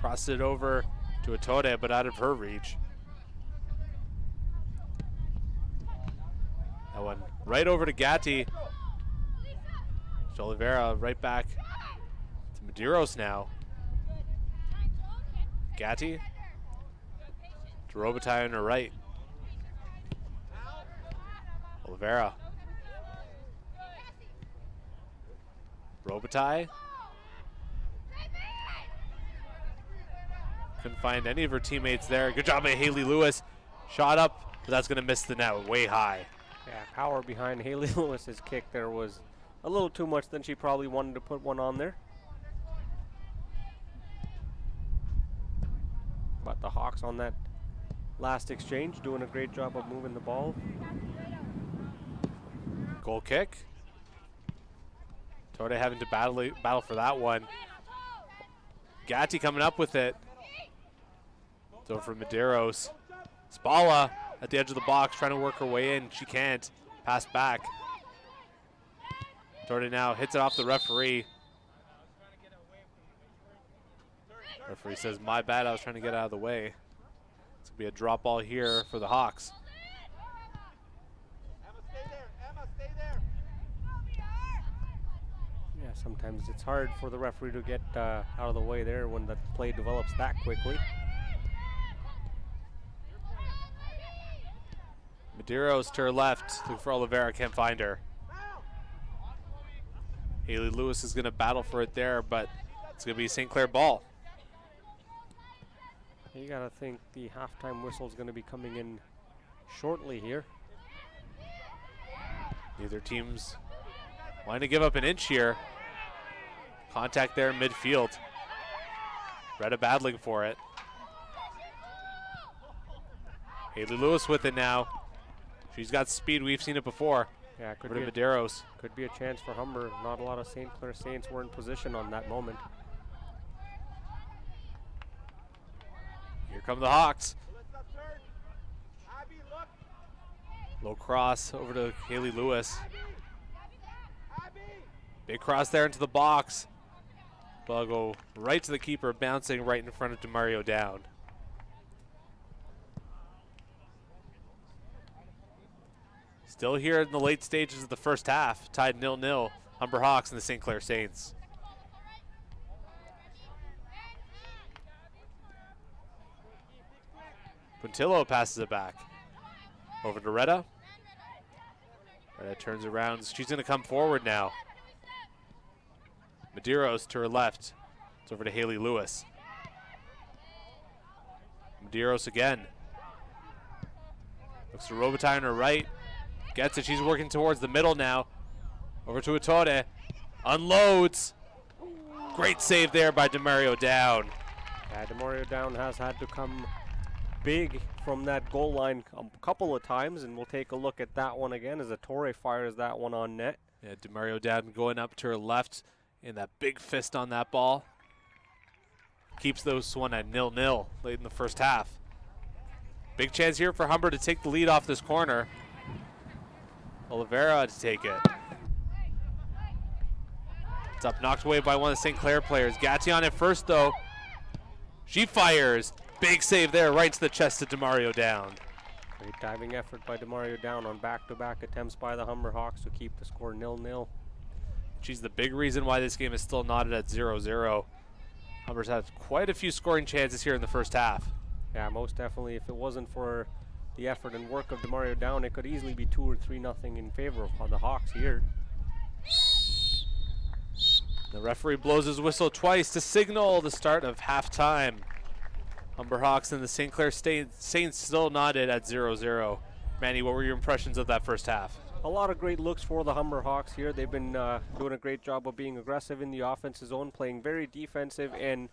Crosses it over to Ettore, but out of her reach. That one right over to Gatti. Oliveira right back to Medeiros now. Gatti. To Robitaille on her right. Oliveira. Robitaille. Couldn't find any of her teammates there. Good job by Haley Lewis. Shot up, but that's going to miss the net way high. Yeah, power behind Haley Lewis's kick there was a little too much than she probably wanted to put one on there. But the Hawks on that last exchange doing a great job of moving the ball. Goal kick. Tode having to battle for that one. Gatti coming up with it. So for Medeiros. Spalla at the edge of the box trying to work her way in. She can't. Pass back. Tode now hits it off the referee. Referee says, my bad, I was trying to get out of the way. It's going to be a drop ball here for the Hawks. Emma, stay there. Emma, stay there. Yeah, sometimes it's hard for the referee to get out of the way there when the play develops that quickly. Medeiros to her left, looking for Oliveira, can't find her. Haley Lewis is going to battle for it there, but it's going to be St. Clair ball. You got to think the halftime whistle is going to be coming in shortly here. Neither team's wanting to give up an inch here. Contact there in midfield. Retta battling for it. Haley Lewis with it now. She's got speed. We've seen it before. Yeah, could Over be to Medeiros. could be a chance for Humber. Not a lot of St. Clair Saints were in position on that moment. Here come the Hawks. Melissa, turn. Abby, look. Low cross over to Haley Lewis. Abby. Big cross there into the box. Ball go right to the keeper, bouncing right in front of DeMario Down. Still here in the late stages of the first half, tied 0-0. Humber Hawks and the St. Clair Saints. Puntillo passes it back. Over to Retta. Retta turns around. She's going to come forward now. Medeiros to her left. It's over to Haley Lewis. Medeiros again. Looks to Robitaille on her right. Gets it. She's working towards the middle now. Over to Ettore. Unloads. Great save there by DeMario Down. Yeah, DeMario Down has had to come big from that goal line a couple of times, and we'll take a look at that one again as Ettore fires that one on net. Yeah, DeMario Down going up to her left in that big fist on that ball. Keeps those one at 0-0 late in the first half. Big chance here for Humber to take the lead off this corner. Oliveira to take it. It's up, knocked away by one of the St. Clair players. Gatti at first, though. She fires. Big save there, right to the chest of DeMario Down. Great diving effort by DeMario Down on back-to-back attempts by the Humber Hawks to keep the score 0-0. She's the big reason why this game is still knotted at 0-0. Humber's had quite a few scoring chances here in the first half. Yeah, most definitely. If it wasn't for the effort and work of DeMario Down, it could easily be 2 or 3-0 in favor of the Hawks here. The referee blows his whistle twice to signal the start of halftime. Humber Hawks and the St. Clair Saints still knotted at 0-0. Manny, what were your impressions of that first half? A lot of great looks for the Humber Hawks here. They've been doing a great job of being aggressive in the offensive zone, playing very defensive and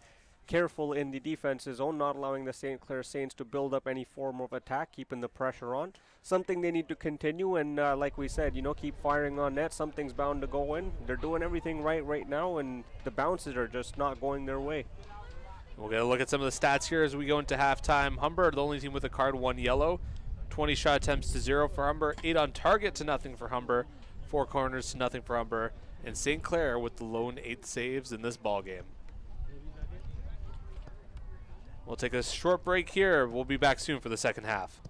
careful in the defensive zone, not allowing the St. Clair Saints to build up any form of attack, keeping the pressure on. Something they need to continue, and like we said, keep firing on net. Something's bound to go in. They're doing everything right now, and the bounces are just not going their way. We'll get a look at some of the stats here as we go into halftime. Humber, the only team with a card, 1 yellow. 20 shot attempts to 0 for Humber. 8 on target to nothing for Humber. 4 corners to nothing for Humber. And St. Clair with the lone 8 saves in this ball game. We'll take a short break here. We'll be back soon for the second half.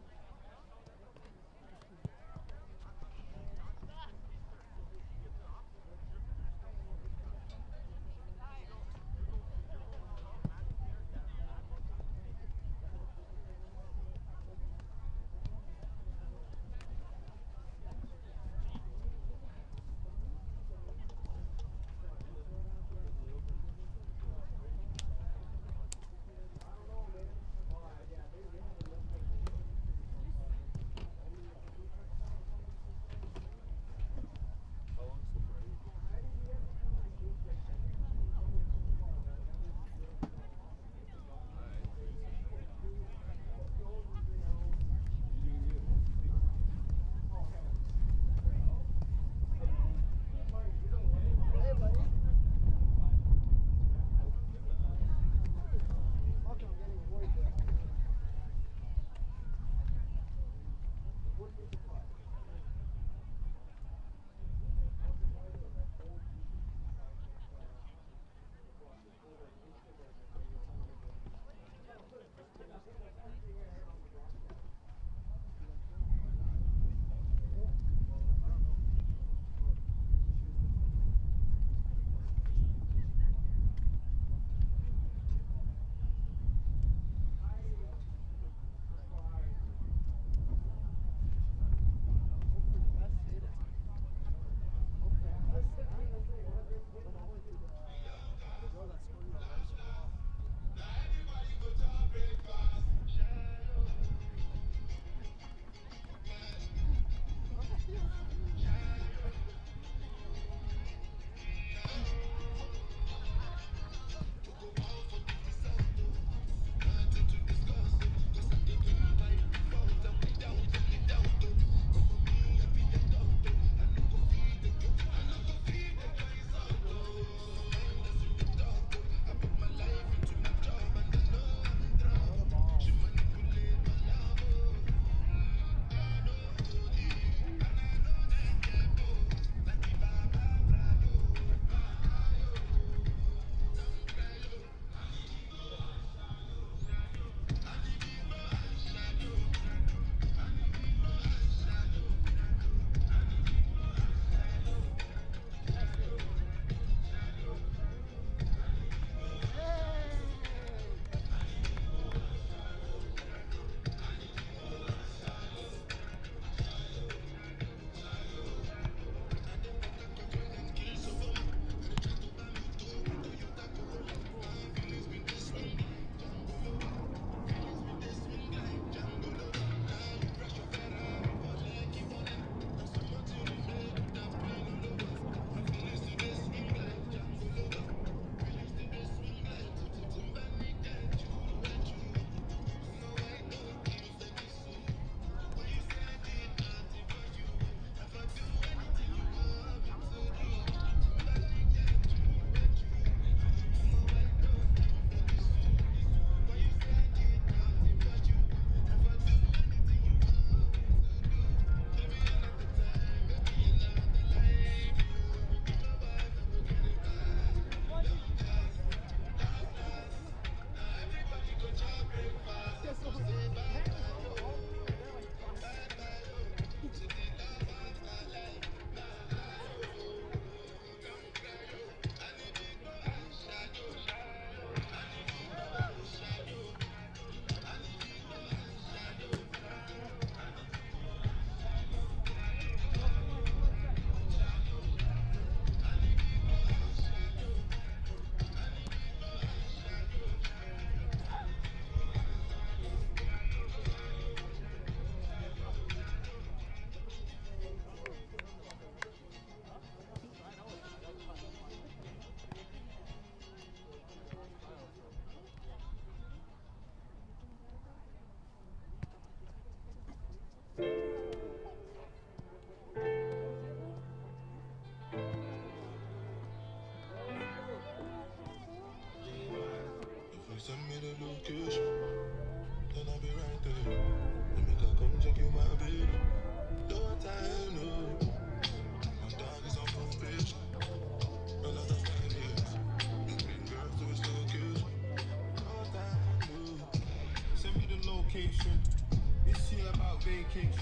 king.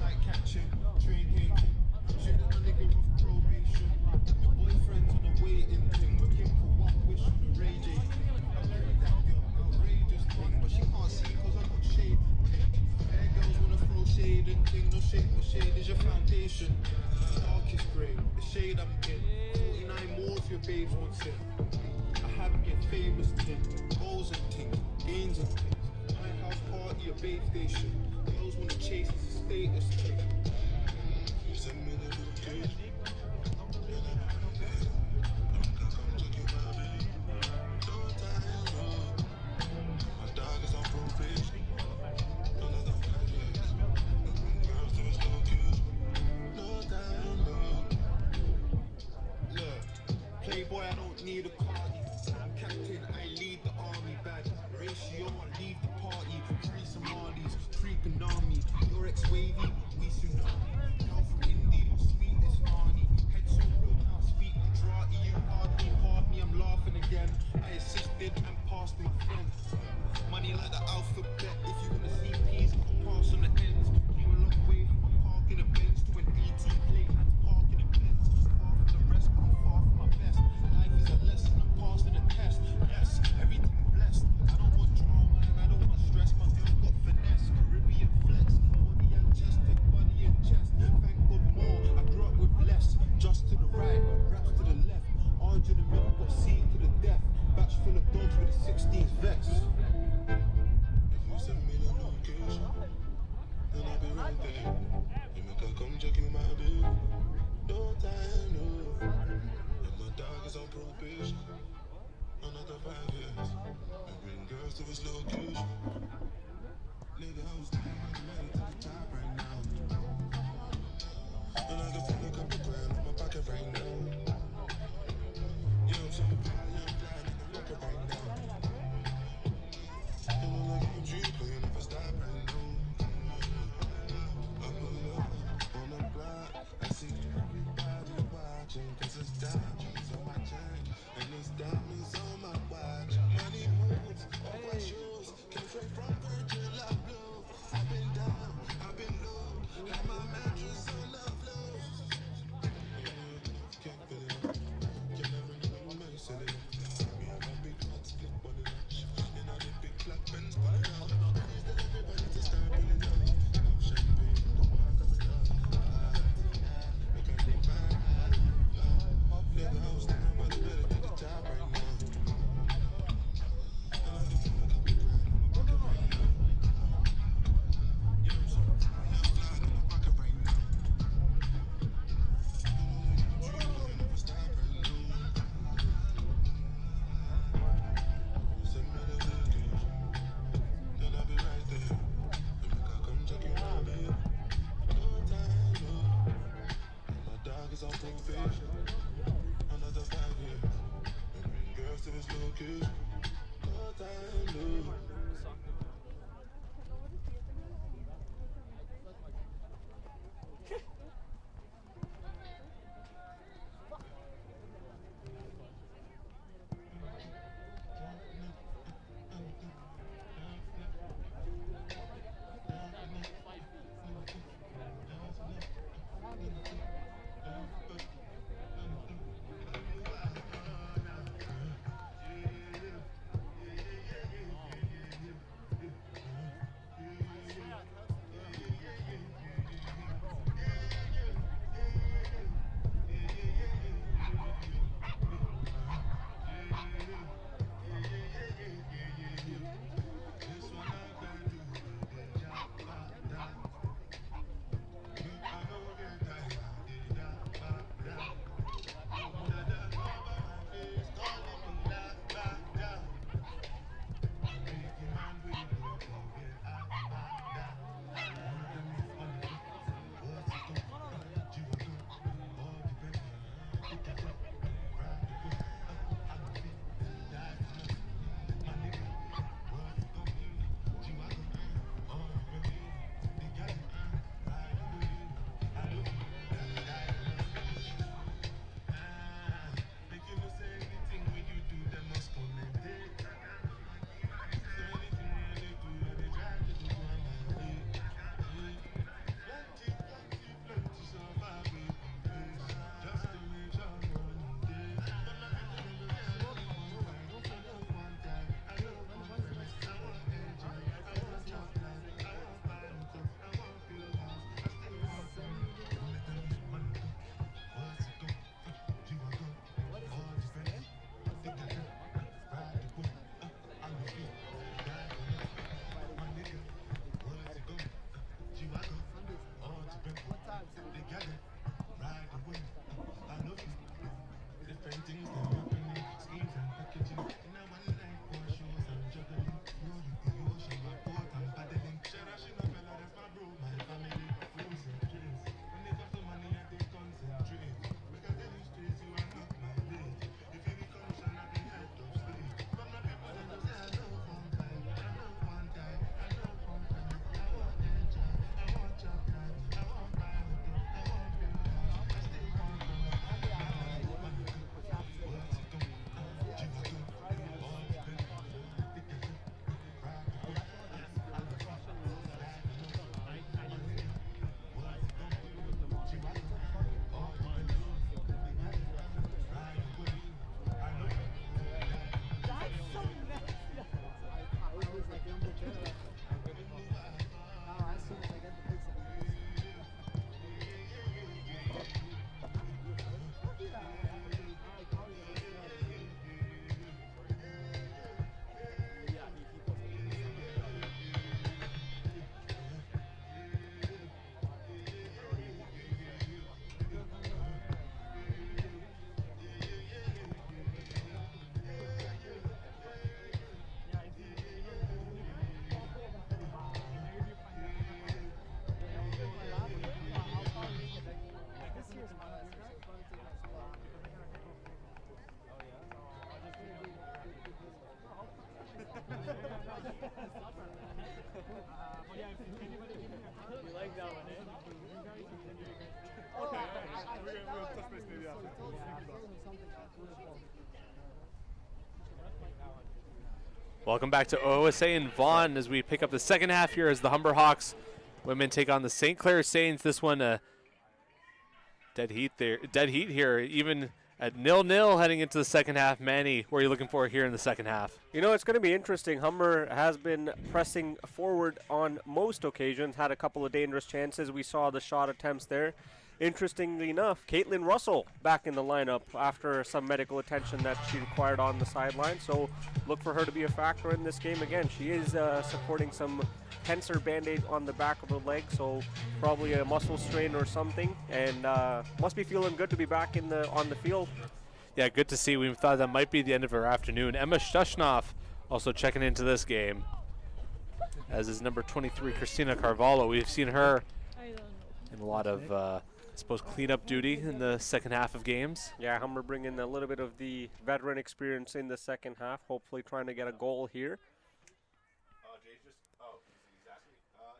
Like catching, train king. Shooting a nigga off probation. Your boyfriend's on a waiting thing. Looking for one wish on the raging. I married that girl, outrageous thing. But she can't see cause I got shade. Fair girls wanna throw shade and thing. No shade is your foundation. Darkest grey, the shade I'm in. 49 more if your babes wants it. I have me a famous thing. Goals and things, gains and things. My house party, a babe station. Girls wanna chase, it's a status thing. Send me the location. My dog is on probation. Another 5 years. Girls do us no kiss. No time, no. Look, playboy, I don't need a cardi. I'm captain, I lead the army. Bad ratio, I leave the party. 3 Somalis, creeping on me. Your ex-wavy, we tsunami. Girl from India, sweet as Nani. Head so real, now speak Gujarati. You hard me, I'm laughing again. I assisted and passed my friend. Money like the alphabet. If you wanna see P's, pass on the ends. Came a long way from a park in a Benz to an 18 plate. Had to park in a Benz. Far from the rest, but I'm far from my best. Life is a lesson, I'm passing the test. Yes, everything blessed. I don't want drama and I don't want stress. My girl got finesse, Caribbean flex. Body and chest, big body and chest. Thank God more, I grew up with less. Just to the right, raps to the left. R to the middle, got C to the death. Batch full of dogs with a 16th vest. If you send me the location, then I'll be right there. You make her come check me my baby. No time, no. And my dog is on probation. Another 5 years. I bring girls to his location. Nigga, I was down ready to the top right now. And I can feel a couple grand in my pocket right now. Yeah, I'm so fly, nigga, rock it right now. And I'm like, I'm G playing if I stop right now. I pull up on the block, I see everybody watching. Cause it's diamonds on my chain, and it's diamonds on my watch. Money moves, all my shoes, came straight from Virgil, I blew. I've been Welcome back to OSA in Vaughan as we pick up the second half here as the Humber Hawks women take on the St. Clair Saints. This one dead heat here, even at 0-0 heading into the second half. Manny, what are you looking for here in the second half? You know, it's going to be interesting. Humber has been pressing forward on most occasions, had a couple of dangerous chances. We saw the shot attempts there. Interestingly enough, Caitlin Russell back in the lineup after some medical attention that she required on the sideline. So look for her to be a factor in this game again. She is supporting some tensor band-aid on the back of her leg, so probably a muscle strain or something, and must be feeling good to be back on the field. Yeah, good to see. We thought that might be the end of her afternoon. Emma Shushnoff also checking into this game, as is number 23, Christina Carvalho. We've seen her in a lot of, I suppose, cleanup duty in the second half of games. Yeah, Humber bringing a little bit of the veteran experience in the second half, hopefully trying to get a goal here.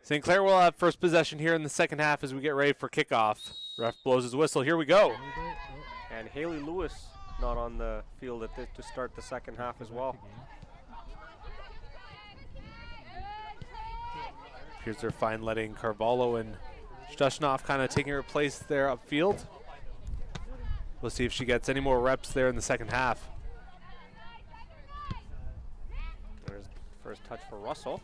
St. Clair will have first possession here in the second half as we get ready for kickoff. Ref blows his whistle. Here we go. And Haley Lewis not on the field to start the second half as well. Here's their fine letting Carvalho and Shushnoff kind of taking her place there upfield. We'll see if she gets any more reps there in the second half. There's the first touch for Russell.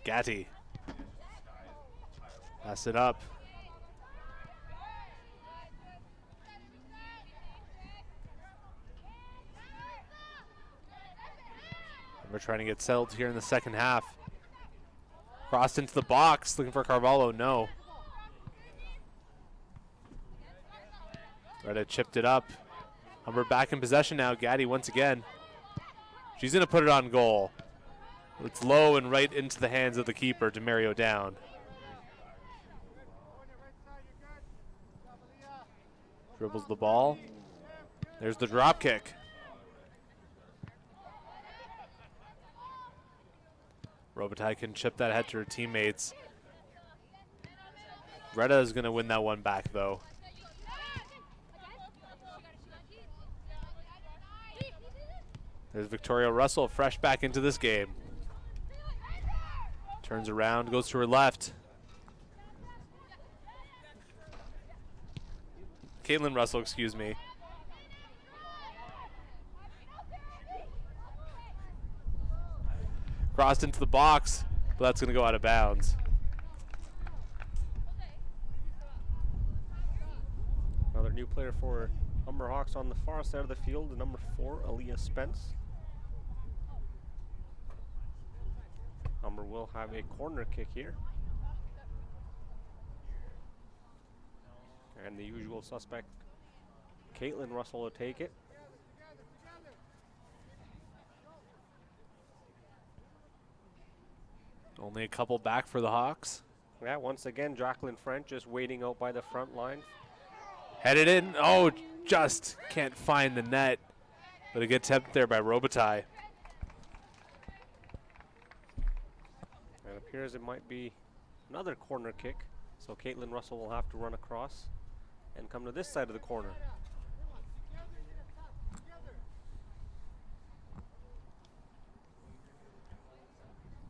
Gatti. Pass it up. And we're trying to get settled here in the second half. Crossed into the box, looking for Carvalho. No. Retta chipped it up. Humber back in possession now. Gatti once again. She's going to put it on goal. It's low and right into the hands of the keeper, Demario down. Dribbles the ball. There's the drop kick. Robitaille can chip that ahead to her teammates. Retta is going to win that one back, though. There's Victoria Russell, fresh back into this game. Turns around, goes to her left. Caitlin Russell, excuse me. Crossed into the box, but that's going to go out of bounds. Another new player for Humber Hawks on the far side of the field, the number 4, Aaliyah Spence. Humber will have a corner kick here. And the usual suspect, Caitlin Russell, will take it. Only a couple back for the Hawks. Yeah, once again, Jacqueline French just waiting out by the front line. Headed in. Oh, just can't find the net. But it gets tipped there by Robitaille. It appears it might be another corner kick. So Caitlin Russell will have to run across and come to this side of the corner.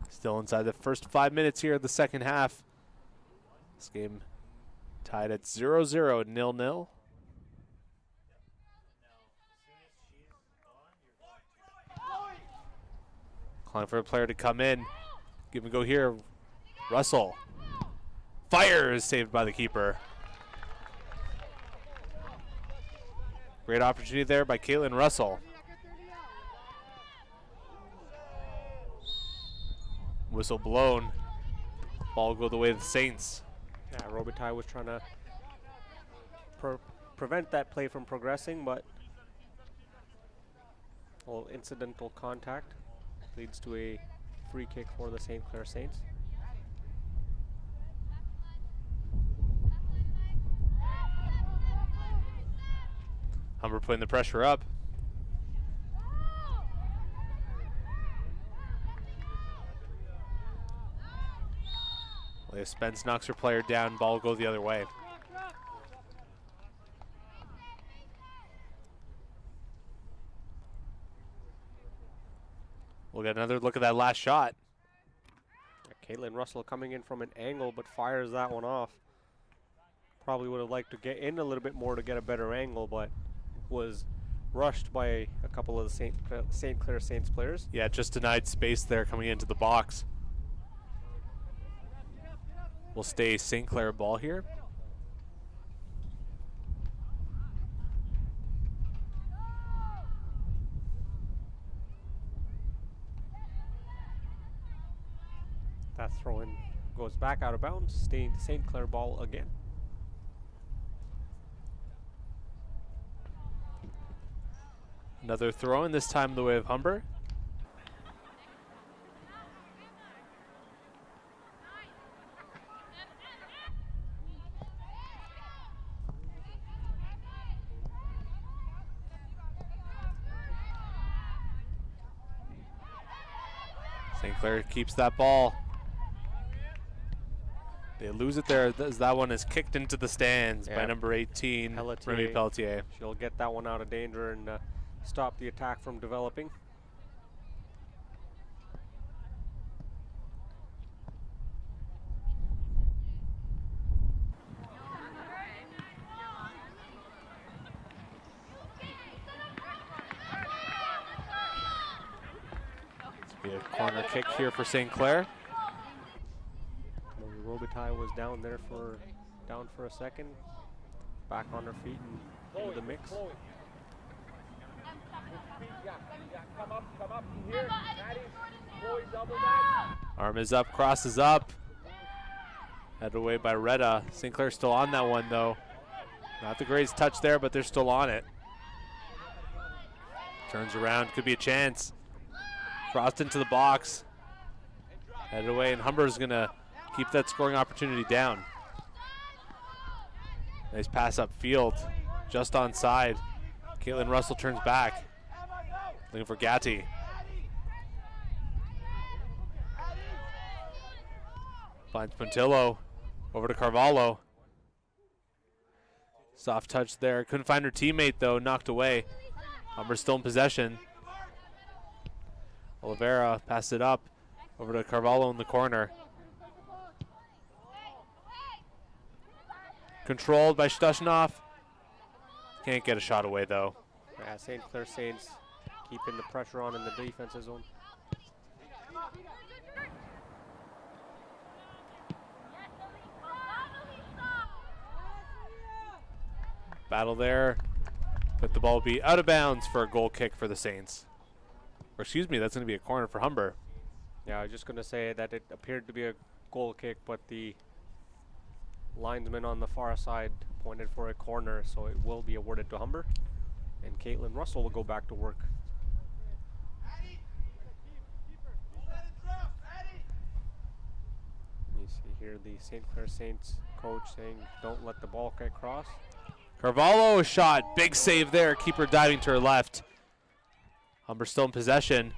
Still inside the first 5 minutes here of the second half. This game tied at 0-0, 0-0. Calling for a player to come in. Give and go here. Russell. Fire is saved by the keeper. Great opportunity there by Caitlin Russell. Whistle blown. Ball go the way of the Saints. Yeah, Robitaille was trying to prevent that play from progressing, but a little incidental contact leads to a free kick for the St. Clair Saints. Humber putting the pressure up. If Spence knocks her player down, ball will go the other way. We'll get another look at that last shot. Caitlin Russell coming in from an angle, but fires that one off. Probably would have liked to get in a little bit more to get a better angle, but was rushed by a couple of the St. Clair Saints players. Yeah, just denied space there coming into the box. We'll stay St. Clair ball here. That throw in goes back out of bounds, staying St. Clair ball again. Another throw in, this time the way of Humber. St. Clair keeps that ball. They lose it there as that one is kicked into the stands by number 18, Remy Pelletier. She'll get that one out of danger and stop the attack from developing. Be a corner kick here for St. Clair. Robitaille was down for a second. Back on her feet and into the mix. Arm is up, cross is up. Headed away by Retta. St. Clair still on that one though. Not the greatest touch there, but they're still on it. Turns around, could be a chance. Crossed into the box. Headed away, and Humber's gonna keep that scoring opportunity down. Nice pass upfield, just onside. Caitlin Russell turns back. Looking for Gatti. Finds Puntillo. Over to Carvalho. Soft touch there. Couldn't find her teammate though, knocked away. Humber still in possession. Oliveira passed it up. Over to Carvalho in the corner. Controlled by Stushnov. Can't get a shot away though. Yeah, St. Clair Saints keeping the pressure on in the defensive zone. Battle there. But the ball will be out of bounds for a goal kick for the Saints. Or excuse me, that's going to be a corner for Humber. Yeah, I was just going to say that it appeared to be a goal kick, but the linesman on the far side pointed for a corner, so it will be awarded to Humber. And Caitlin Russell will go back to work. You see here the St. Clair Saints coach saying, don't let the ball get cross. Carvalho shot, big save there. Keeper diving to her left. Humber still in possession.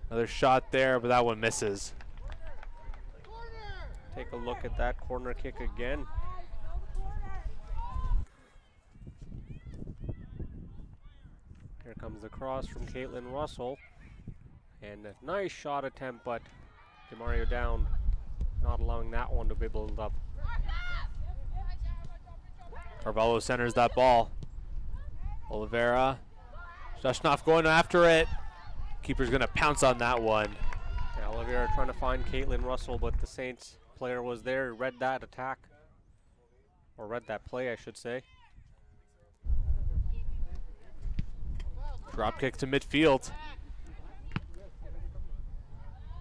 Another shot there, but that one misses. Take a look at that corner kick again. Here comes the cross from Caitlin Russell. And a nice shot attempt, but DeMario down, not allowing that one to be built up. Carvalho centers that ball. Oliveira. Stushnov going after it. Keeper's going to pounce on that one. Yeah, Oliveira trying to find Caitlin Russell, but the Saints player was there, read that attack. Or read that play, I should say. Drop kick to midfield.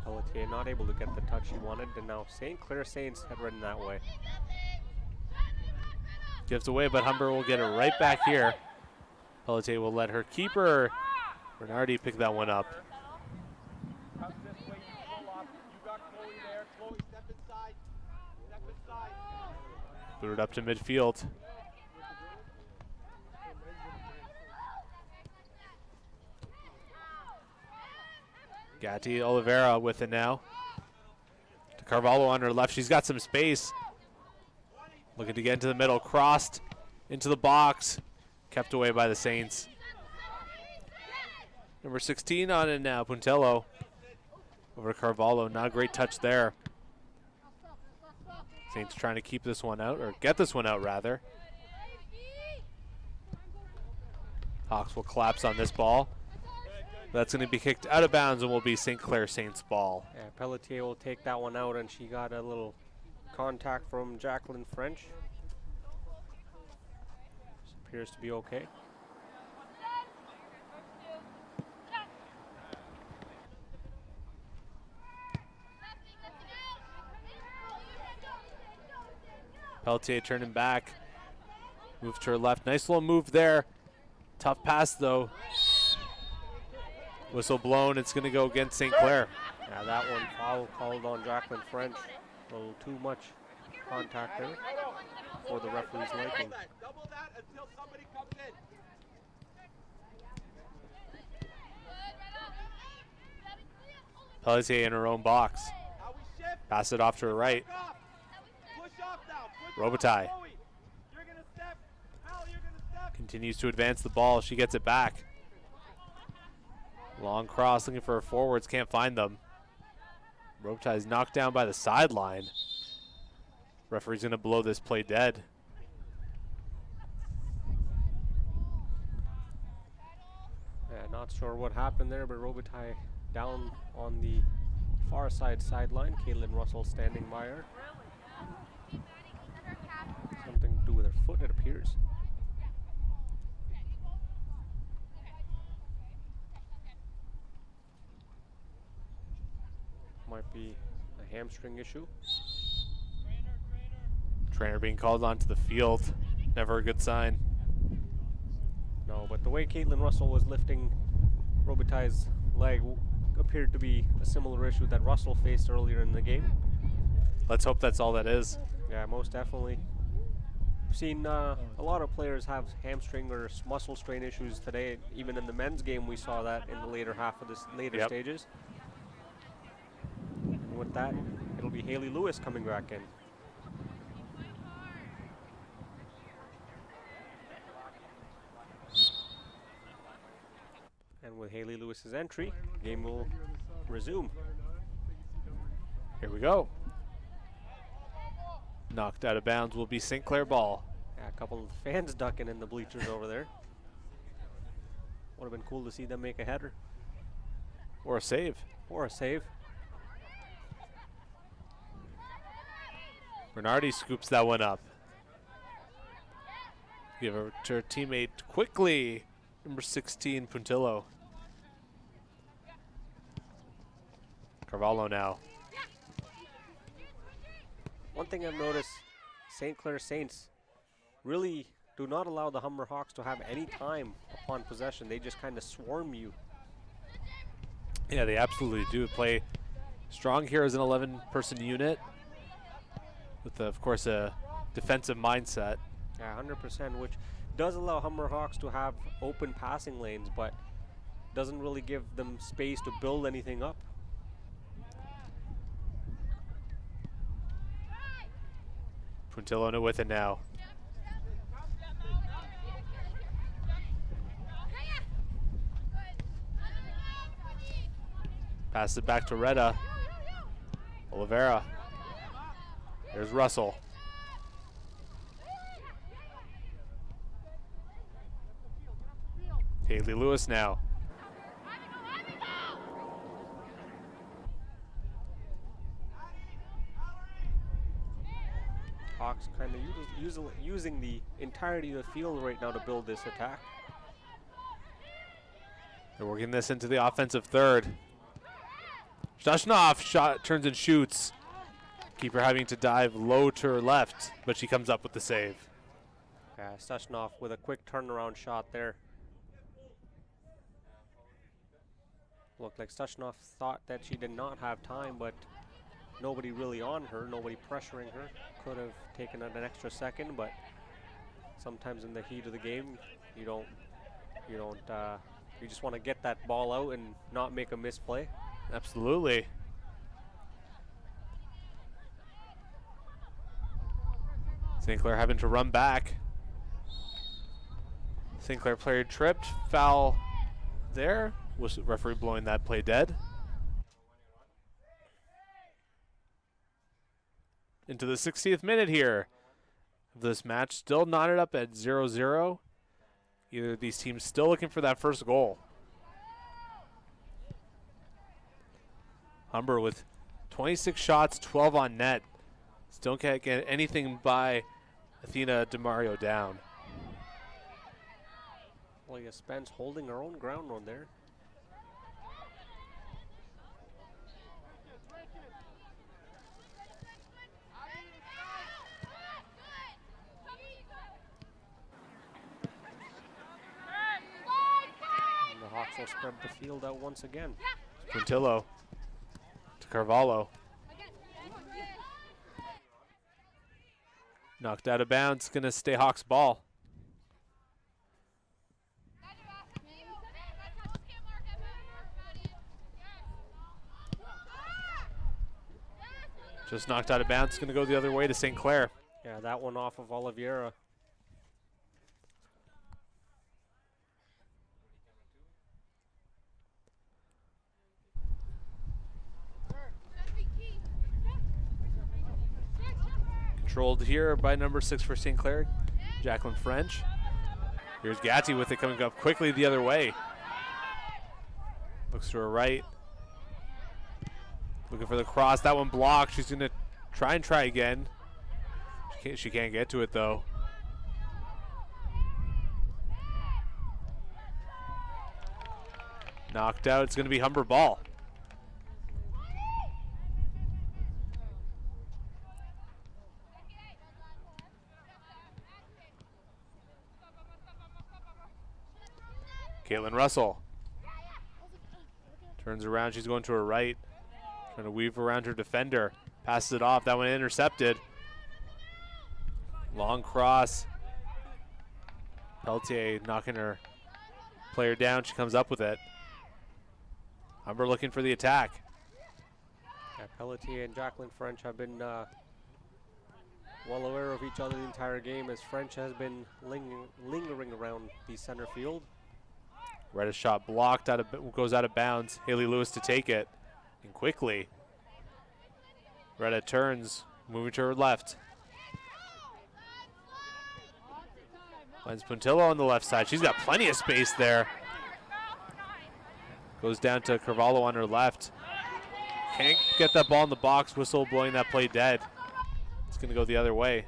Pelletier not able to get the touch he wanted, and now St. Clair Saints had ridden that way. Gives away, but Humber will get it right back here. Pelletier will let her keeper, Bernardi, pick that one up. Boot it up to midfield. Gatti Oliveira with it now. Carvalho on her left. She's got some space. Looking to get into the middle. Crossed into the box. Kept away by the Saints. Number 16 on it now. Puntello over to Carvalho. Not a great touch there. Saints trying to keep this one out, or get this one out rather. Hawks will collapse on this ball. That's going to be kicked out of bounds and will be St. Clair Saints ball. Yeah, Pelletier will take that one out, and she got a little contact from Jacqueline French. This appears to be okay. Pelletier turning back. Move to her left. Nice little move there. Tough pass though. Whistle blown. It's going to go against St. Clair. Yeah, that one foul called on Jacqueline French. A little too much contact there for the referee's liking. Double that until somebody comes in. Pelletier in her own box. Now we shift. Pass it off to her right. Push off now. Push Robitaille off. Chloe. You're gonna step. Al, you're gonna step. continues to advance the ball. She gets it back. Long cross looking for her forwards. Can't find them. Robitaille is knocked down by the sideline. Referee's going to blow this play dead. Yeah, not sure what happened there, but Robitaille down on the far side sideline. Caitlin Russell standing by her. Something to do with her foot, it appears. Might be a hamstring issue. Trainer being called onto the field. Never a good sign. No, but the way Caitlin Russell was lifting Robitaille's leg appeared to be a similar issue that Russell faced earlier in the game. Let's hope that's all that is. Yeah, most definitely. We've seen a lot of players have hamstring or muscle strain issues today. Even in the men's game, we saw that in the later half of the later stages. And with that, it'll be Haley Lewis coming back in. And with Haley Lewis's entry, game will resume. Here we go. Knocked out of bounds will be St. Clair ball. Yeah, a couple of fans ducking in the bleachers over there. Would have been cool to see them make a header. Or a save. Or a save. Bernardi scoops that one up. Give it to her teammate quickly. Number 16, Puntillo. Carvalho now. One thing I've noticed, St. Clair Saints really do not allow the Humber Hawks to have any time upon possession. They just kind of swarm you. Yeah, they absolutely do play strong here as an 11-person unit with, of course, a defensive mindset. Yeah, 100%, which does allow Humber Hawks to have open passing lanes, but doesn't really give them space to build anything up. Puntillo with it now. Pass it back to Retta. Oliveira. There's Russell. Haley Lewis now. Hawks kind of using the entirety of the field right now to build this attack. They're working this into the offensive third. Stashnov shot turns and shoots. Keeper having to dive low to her left, but she comes up with the save. Yeah, Stashnov with a quick turnaround shot there. Looked like Stashnov thought that she did not have time, but nobody really on her, nobody pressuring her. Could have taken an extra second, but sometimes in the heat of the game, you just want to get that ball out and not make a misplay. Absolutely. St. Clair having to run back. St. Clair player tripped, foul there. Was referee blowing that play dead. Into the 60th minute here of this match, still knotted up at 0-0. Either of these teams still looking for that first goal. Humber with 26 shots, 12 on net. Still can't get anything by Athena DeMario down. Well, yeah, Spence holding her own ground on there. And the Hawks will spread the field out once again. Puntillo to Carvalho. Knocked out of bounds, gonna stay Hawks ball. Just knocked out of bounds, gonna go the other way to St. Clair. Yeah, that one off of Oliveira. Controlled here by number 6 for St. Clair, Jacqueline French. Here's Gatti with it coming up quickly the other way. Looks to her right. Looking for the cross. That one blocked. She's going to try again. She can't get to it, though. Knocked out. It's going to be Humber ball. Caitlin Russell turns around. She's going to her right. Trying to weave around her defender. Passes it off. That one intercepted. Long cross. Peltier knocking her player down. She comes up with it. Humber looking for the attack. Yeah, Pelletier and Jacqueline French have been well aware of each other the entire game, as French has been lingering around the center field. Retta's shot blocked, goes out of bounds. Haley Lewis to take it, and quickly. Retta turns, moving to her left. Finds Puntillo on the left side. She's got plenty of space there. Goes down to Carvalho on her left. Can't get that ball in the box. Whistle blowing that play dead. It's going to go the other way.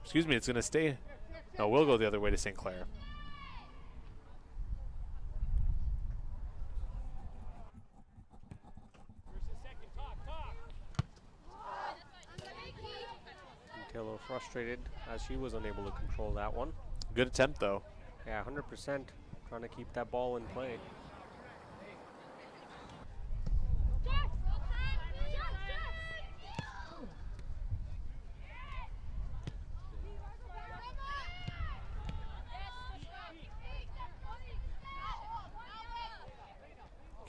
Excuse me, it's going to stay. No, we'll go the other way to St. Clair. Puntillo frustrated as she was unable to control that one. Good attempt, though. Yeah, 100% trying to keep that ball in play.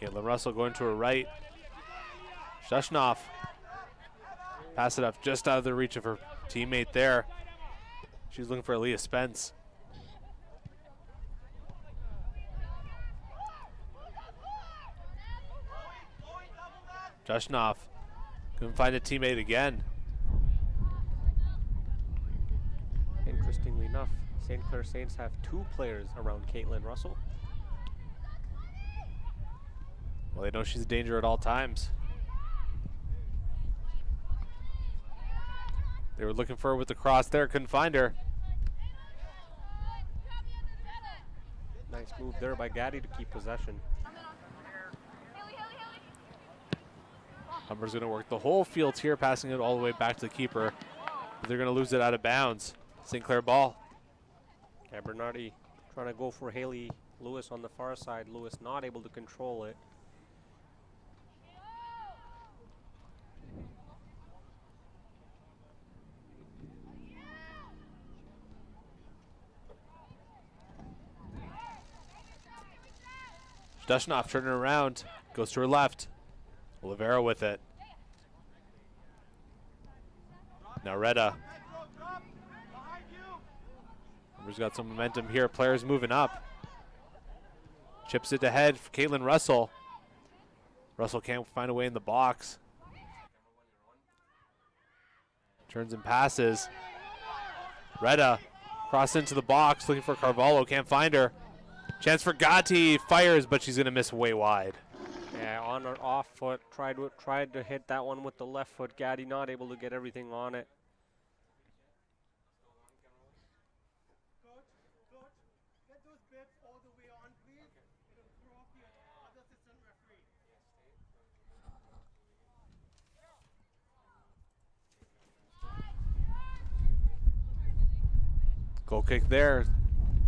Caitlin Russell going to her right. Shushnov. Pass it up just out of the reach of her teammate there. She's looking for Aaliyah Spence. Shushnov couldn't find a teammate again. Interestingly enough, St. Clair Saints have 2 players around Caitlin Russell. Well, they know she's a danger at all times. They were looking for her with the cross there, couldn't find her. Nice move there by Gatti to keep possession. Humber's going to work the whole field here, passing it all the way back to the keeper. But they're going to lose it out of bounds. St. Clair ball. Yeah, Bernardi trying to go for Haley Lewis on the far side. Lewis not able to control it. Shushnov turning around, goes to her left. Oliveira with it. Now Retta Humber's got some momentum here. Players moving up. Chips it ahead for Caitlin Russell. Russell can't find a way in the box. Turns and passes. Retta cross into the box, looking for Carvalho, can't find her. Chance for Gatti, fires, but she's gonna miss way wide. Yeah, on or off foot. Tried to hit that one with the left foot. Gatti not able to get everything on it. Coach, get those bits all the way on, please. It'll throw off the other assistant referee. Goal kick there.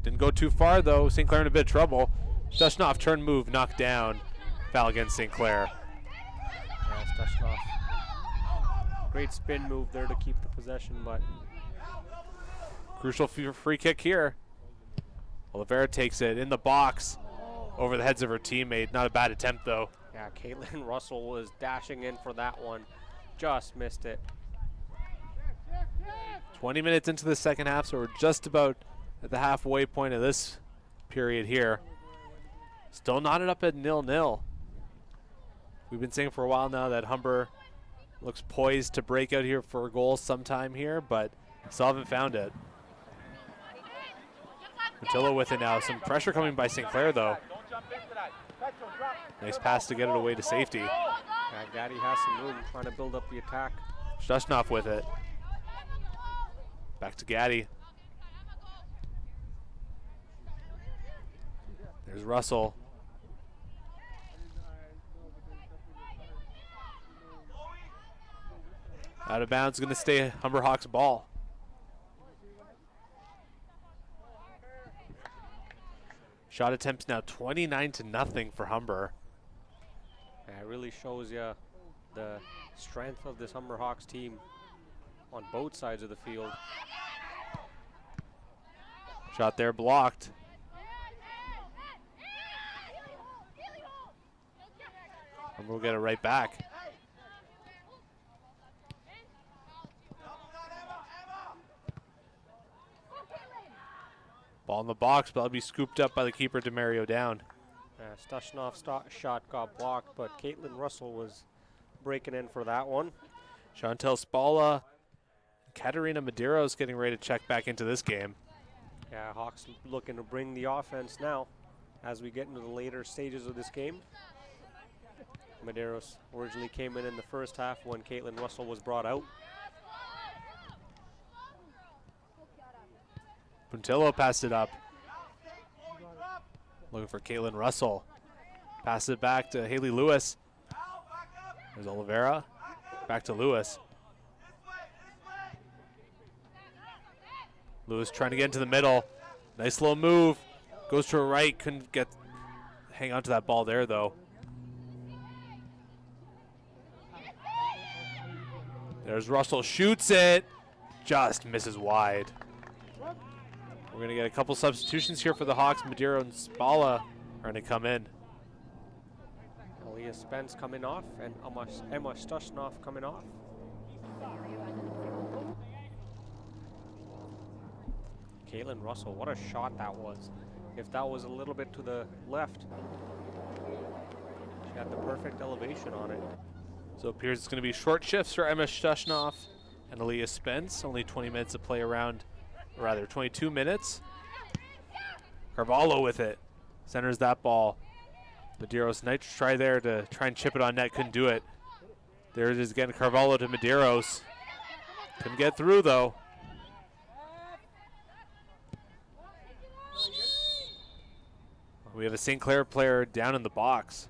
Didn't go too far though. St. Clair in a bit of trouble. Stushnoff turn move, knocked down. Foul against St. Clair. Yeah, Stushnoff. Great spin move there to keep the possession, but Crucial free kick here. Oliveira takes it in the box over the heads of her teammate. Not a bad attempt though. yeah, Caitlin Russell was dashing in for that one. Just missed it. 20 minutes into the second half, so we're just about at the halfway point of this period here. Still knotted up at 0-0. We've been saying for a while now that Humber looks poised to break out here for a goal sometime here, but still haven't found it. Matillo with it now. Some pressure coming by St. Clair though. Nice pass to get it away to safety. Yeah, Gatti has some room trying to build up the attack. Stushnoff with it. Back to Gatti. There's Russell. Out of bounds, going to stay Humber Hawks ball. Shot attempts now 29-0 for Humber. Yeah, it really shows you the strength of this Humber Hawks team on both sides of the field. Shot there blocked. Humber will get it right back. Ball in the box, but that'll be scooped up by the keeper, Demario down. Stushnoff's shot got blocked, but Caitlin Russell was breaking in for that one. Chantel Spalla, Katerina Medeiros getting ready to check back into this game. Yeah, Hawks looking to bring the offense now as we get into the later stages of this game. Medeiros originally came in the first half when Caitlin Russell was brought out. Puntillo passed it up. Looking for Caitlin Russell. Passes it back to Haley Lewis. There's Oliveira. Back to Lewis. Lewis trying to get into the middle. Nice little move. Goes to her right. Couldn't hang on to that ball there though. There's Russell. Shoots it. Just misses wide. We're going to get a couple substitutions here for the Hawks. Madeira and Spalla are going to come in. Aaliyah Spence coming off and Emma Stushnoff coming off. Caitlin Russell, what a shot that was. If that was a little bit to the left, she had the perfect elevation on it. So it appears it's going to be short shifts for Emma Stushnoff and Aaliyah Spence. Only 20 minutes to play around. Or rather 22 minutes. Carvalho with it. Centers that ball. Medeiros, nice try there to try and chip it on net. Couldn't do it. There it is again. Carvalho to Medeiros. Couldn't get through though. We have a St. Clair player down in the box.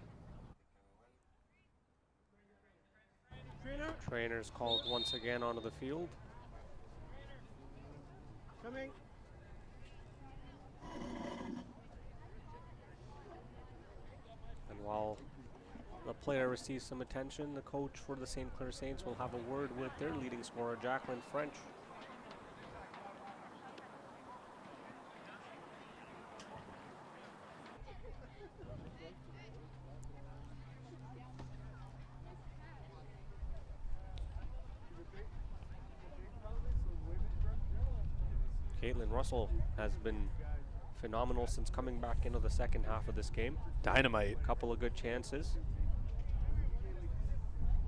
Trainers called once again onto the field. Coming. And while the player receives some attention, the coach for the St. Clair Saints will have a word with their leading scorer, Jacqueline French. Caitlin Russell has been phenomenal since coming back into the second half of this game. Dynamite. A couple of good chances.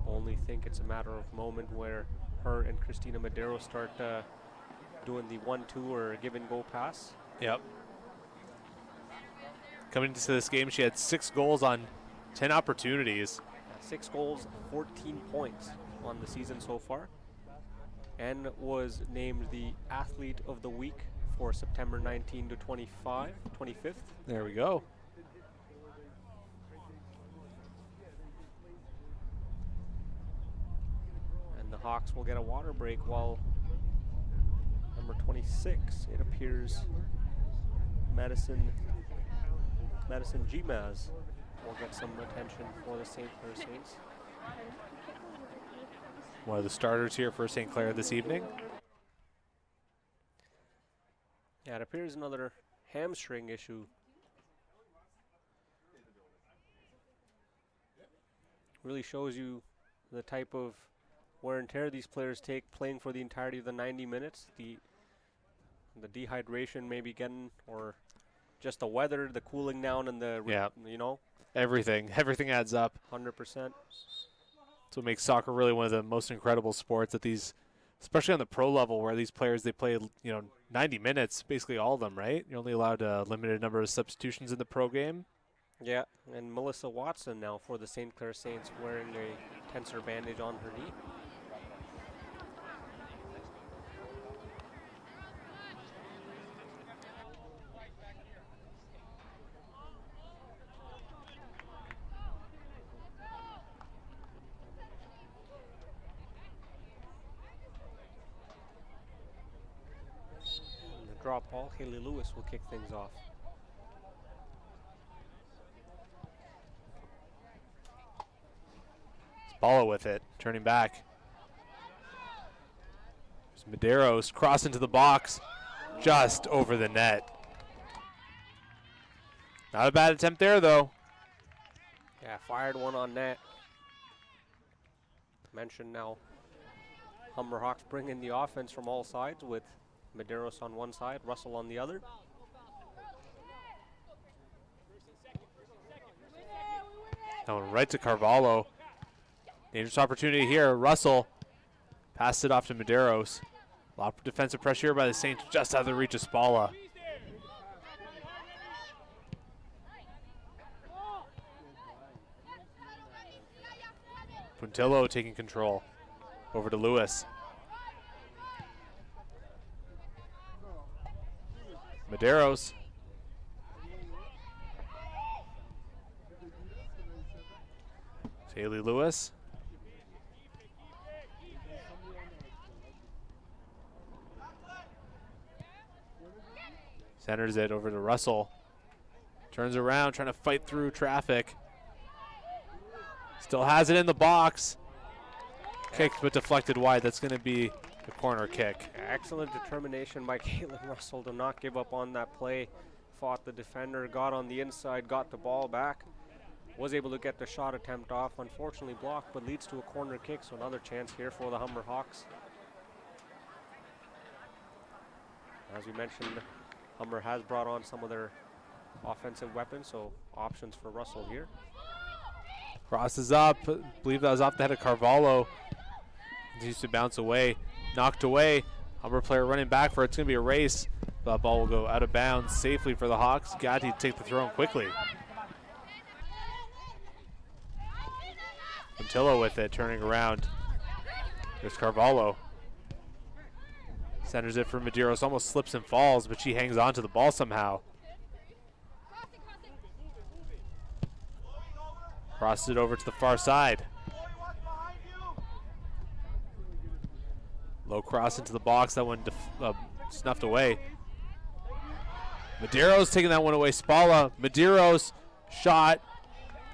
Only think it's a matter of moment where her and Christina Madero start doing the 1-2 or give and go pass. Yep. Coming into this game, she had 6 goals on 10 opportunities. 6 goals, 14 points on the season so far, and was named the Athlete of the Week for September 19 to 25th. There we go. And the Hawks will get a water break while number 26, it appears, Madison Gmaz will get some attention for the St. Clair Saints. One of the starters here for St. Clair this evening. Yeah, it appears another hamstring issue. Really shows you the type of wear and tear these players take playing for the entirety of the 90 minutes. The dehydration maybe getting, or just the weather, the cooling down, and the, you know. Everything adds up. 100%. That's what makes soccer really one of the most incredible sports that these, especially on the pro level where these players, they play, 90 minutes, basically all of them, right? You're only allowed a limited number of substitutions in the pro game. Yeah, and Melissa Watson now for the St. Clair Saints wearing a tensor bandage on her knee. Drop ball, Haley Lewis will kick things off. Spalla with it, turning back. There's Medeiros cross into the box, just over the net. Not a bad attempt there, though. Yeah, fired one on net. Mentioned now, Humber Hawks bring in the offense from all sides with Medeiros on one side, Russell on the other. That one right to Carvalho. Dangerous opportunity here. Russell passed it off to Medeiros. A lot of defensive pressure here by the Saints, just out of the reach of Spalla. Puntillo taking control. Over to Lewis. Medeiros. Haley Lewis. Centers it over to Russell. Turns around, trying to fight through traffic. Still has it in the box. Kicked but deflected wide. That's going to be the corner kick. Excellent determination by Caitlin Russell to not give up on that play. Fought the defender, got on the inside, got the ball back. Was able to get the shot attempt off. Unfortunately blocked, but leads to a corner kick. So another chance here for the Humber Hawks. As we mentioned, Humber has brought on some of their offensive weapons, so options for Russell here. Crosses up. I believe that was off the head of Carvalho. Continues to bounce away. Knocked away. Humber player running back for it. It's going to be a race. That ball will go out of bounds safely for the Hawks. Gatti to take the throw in quickly. Puntillo with it, turning around. There's Carvalho. Centers it for Medeiros. Almost slips and falls, but she hangs on to the ball somehow. Crosses it over to the far side. Low cross into the box. That one snuffed away. Medeiros taking that one away. Spalla. Medeiros shot.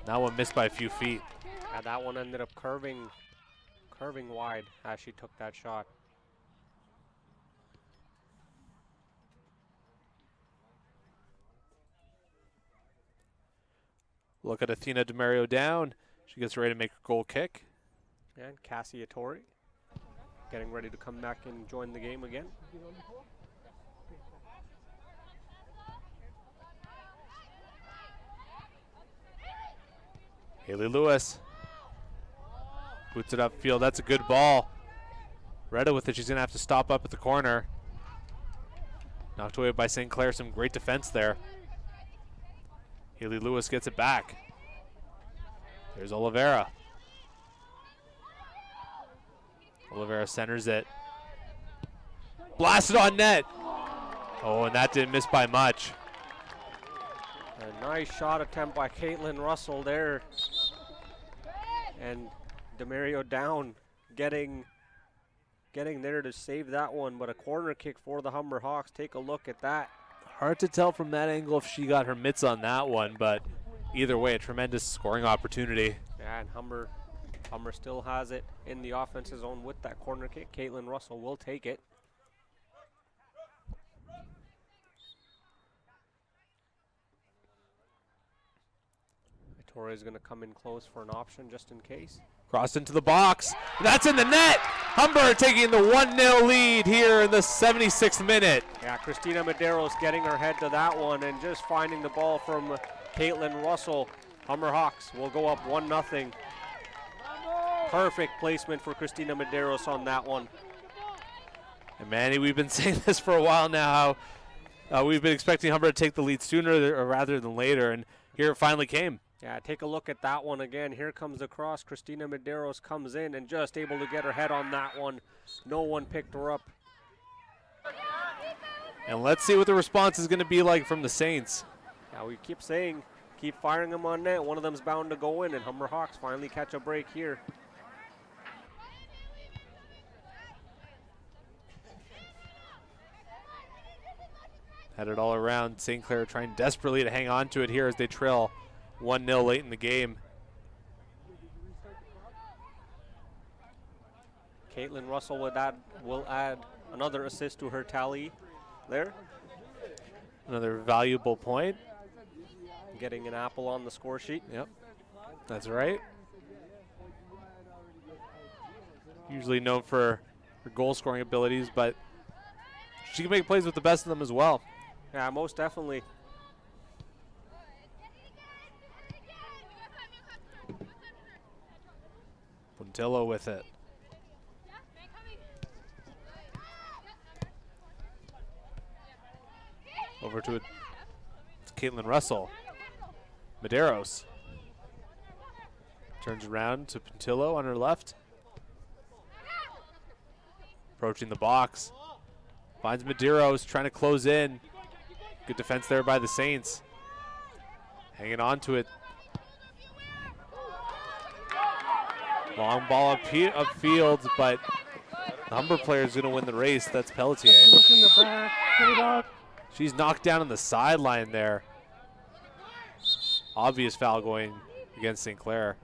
That one missed by a few feet. Yeah, that one ended up curving wide as she took that shot. Look at Athena DeMario down. She gets ready to make a goal kick. And Cassie Attori getting ready to come back and join the game again. Haley Lewis boots it upfield. That's a good ball. Retta with it. She's going to have to stop up at the corner. Knocked away by St. Clair. Some great defense there. Haley Lewis gets it back. There's Oliveira. Oliveira centers it. Blasted on net. Oh, and that didn't miss by much. A nice shot attempt by Caitlin Russell there. And Demario down, getting there to save that one, but a corner kick for the Humber Hawks. Take a look at that. Hard to tell from that angle if she got her mitts on that one, but either way, a tremendous scoring opportunity. Yeah, and Humber still has it in the offensive zone with that corner kick. Caitlin Russell will take it. Torre is going to come in close for an option just in case. Cross into the box. That's in the net. Humber taking the 1-0 lead here in the 76th minute. Yeah, Christina Medeiros getting her head to that one and just finding the ball from Caitlin Russell. Humber Hawks will go up 1-0. Perfect placement for Christina Medeiros on that one. And Manny, we've been saying this for a while now. We've been expecting Humber to take the lead sooner rather than later, and here it finally came. Yeah, take a look at that one again. Here comes the cross. Christina Medeiros comes in and just able to get her head on that one. No one picked her up. And let's see what the response is going to be like from the Saints. Yeah, we keep saying, keep firing them on net. One of them's bound to go in, and Humber Hawks finally catch a break here. Had it all around. St. Clair trying desperately to hang on to it here as they trail 1-0 late in the game. Caitlin Russell will add another assist to her tally there. Another valuable point. Getting an apple on the score sheet. Yep, that's right. Usually known for her goal scoring abilities, but she can make plays with the best of them as well. Yeah, most definitely. Puntillo with it. Over to it. It's Caitlin Russell. Medeiros. Turns around to Puntillo on her left. Approaching the box. Finds Medeiros trying to close in. Good defense there by the Saints. Hanging on to it. Long ball upfield, but the Humber player is going to win the race. That's Pelletier. Look in the back, put it out. She's knocked down on the sideline there. Obvious foul going against St. Clair.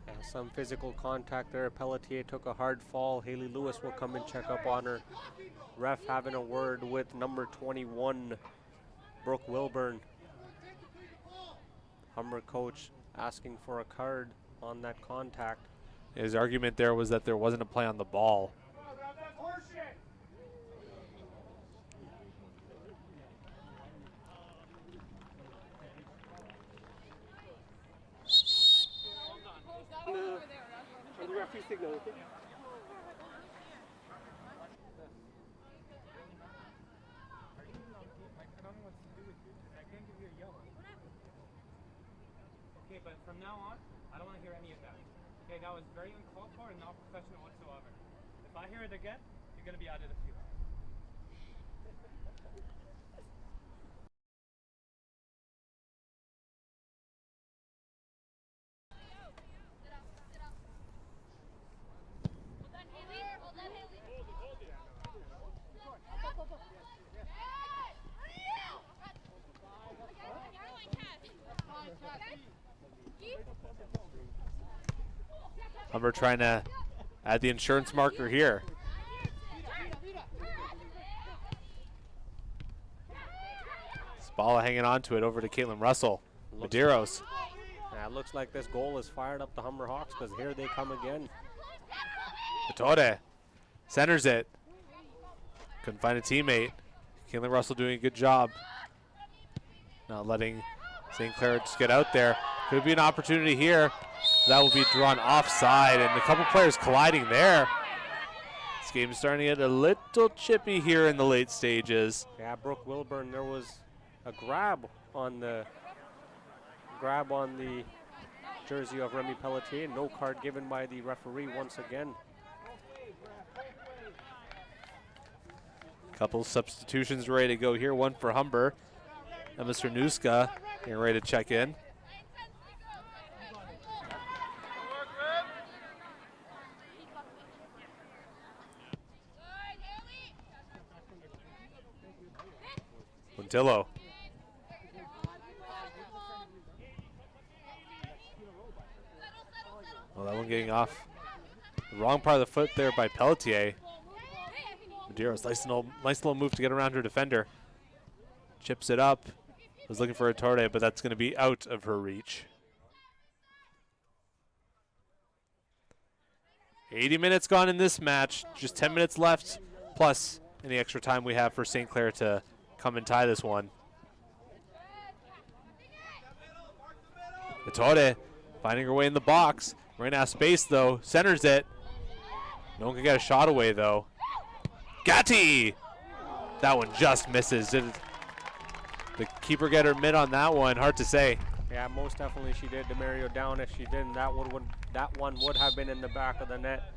Yeah, some physical contact there. Pelletier took a hard fall. Haley Lewis will come and check up on her. Ref having a word with number 21, Brooke Wilburn. Humber coach asking for a card on that contact. His argument there was that there wasn't a play on the ball. Okay, but from now on, I don't want to hear any of that. Okay, that was very uncalled for and not professional whatsoever. If I hear it again, you're going to be out of the field. Humber trying to add the insurance marker here. Spalla hanging on to it over to Caitlin Russell. Medeiros. Yeah, it looks like this goal has fired up the Humber Hawks because here they come again. Vitore centers it. Couldn't find a teammate. Caitlin Russell doing a good job. Not letting St. Clair just get out there. Could be an opportunity here. That will be drawn offside, and a couple players colliding there. This game is starting to get a little chippy here in the late stages. Yeah, Brooke Wilburn, there was a grab on the jersey of Remy Pelletier. No card given by the referee once again. Couple substitutions ready to go here. One for Humber. And Mr. Nuska getting ready to check in. Puntillo. Well, that one getting off the wrong part of the foot there by Pelletier. Medeiros, nice little move to get around her defender. Chips it up. Was looking for a Torre, but that's going to be out of her reach. 80 minutes gone in this match. Just 10 minutes left, plus any extra time we have for St. Clair to come and tie this one. Torre finding her way in the box. Ran out of space, though. Centers it. No one can get a shot away, though. Gatti! That one just misses. Did the keeper get her mid on that one? Hard to say. Yeah, most definitely she did. DeMario down. If she didn't, that one would have been in the back of the net.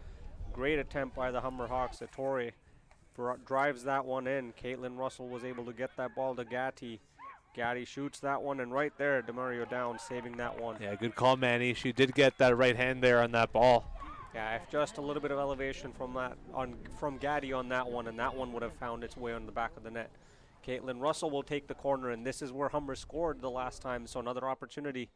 Great attempt by the Humber Hawks. Torre drives that one in. Caitlin Russell was able to get that ball to Gatti. Gatti shoots that one, and right there, DeMario down, saving that one. Yeah, good call, Manny. She did get that right hand there on that ball. Yeah, if just a little bit of elevation from Gatti on that one, and that one would have found its way on the back of the net. Caitlin Russell will take the corner, and this is where Humber scored the last time, so another opportunity.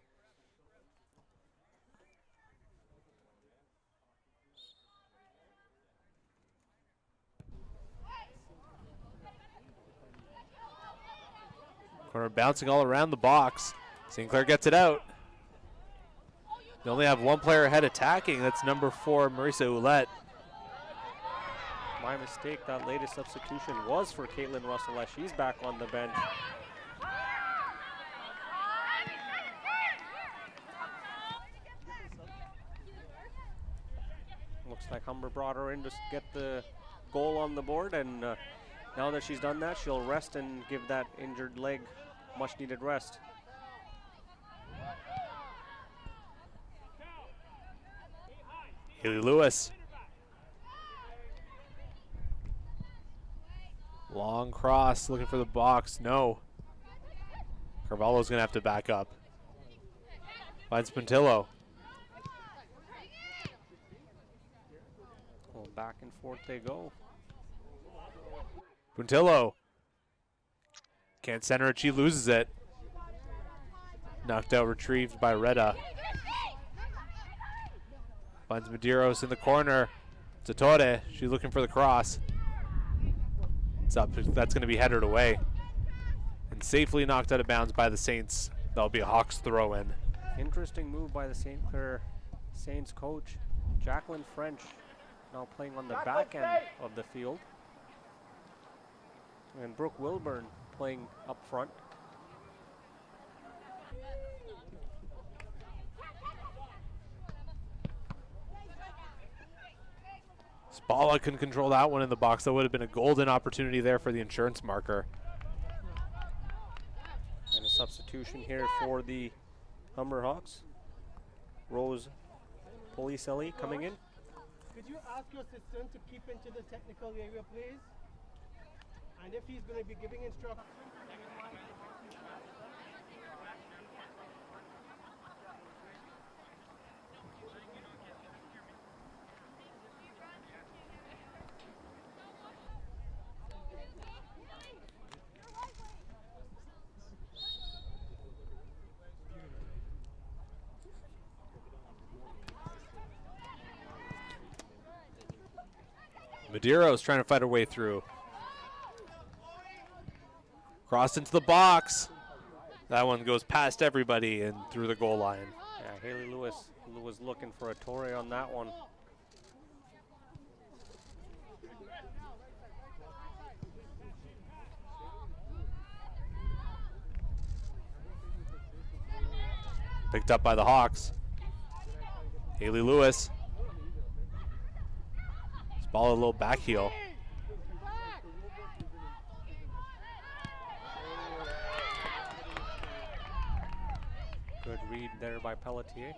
Corner bouncing all around the box. St. Clair gets it out. They only have one player ahead attacking. That's number 4, Marisa Ouellette. My mistake, that latest substitution was for Caitlin Russell as she's back on the bench. Looks like Humber brought her in to get the goal on the board, and now that she's done that, she'll rest and give that injured leg much needed rest. Haley Lewis. Long cross, looking for the box. No. Carvalho's going to have to back up. Finds Puntillo. Well, back and forth they go. Puntillo. Can't center it, she loses it. Knocked out, retrieved by Reda. Finds Medeiros in the corner. It's Torre. She's looking for the cross. It's up. That's going to be headed away. And safely knocked out of bounds by the Saints. That'll be a Hawks throw in. Interesting move by the St. Clair Saints coach. Jacqueline French now playing on the back end of the field. And Brooke Wilburn playing up front. Spalla couldn't control that one in the box. That would have been a golden opportunity there for the insurance marker. And a substitution here for the Humber Hawks. Rose Policelli coming in. Could you ask your assistant to keep into the technical area, please? And if he's going to be giving instructions. Medeiros trying to fight her way through. Crossed into the box. That one goes past everybody and through the goal line. Yeah, Haley Lewis was looking for a Torre on that one. Picked up by the Hawks. Haley Lewis. This ball a little back heel. Good read there by Pelletier.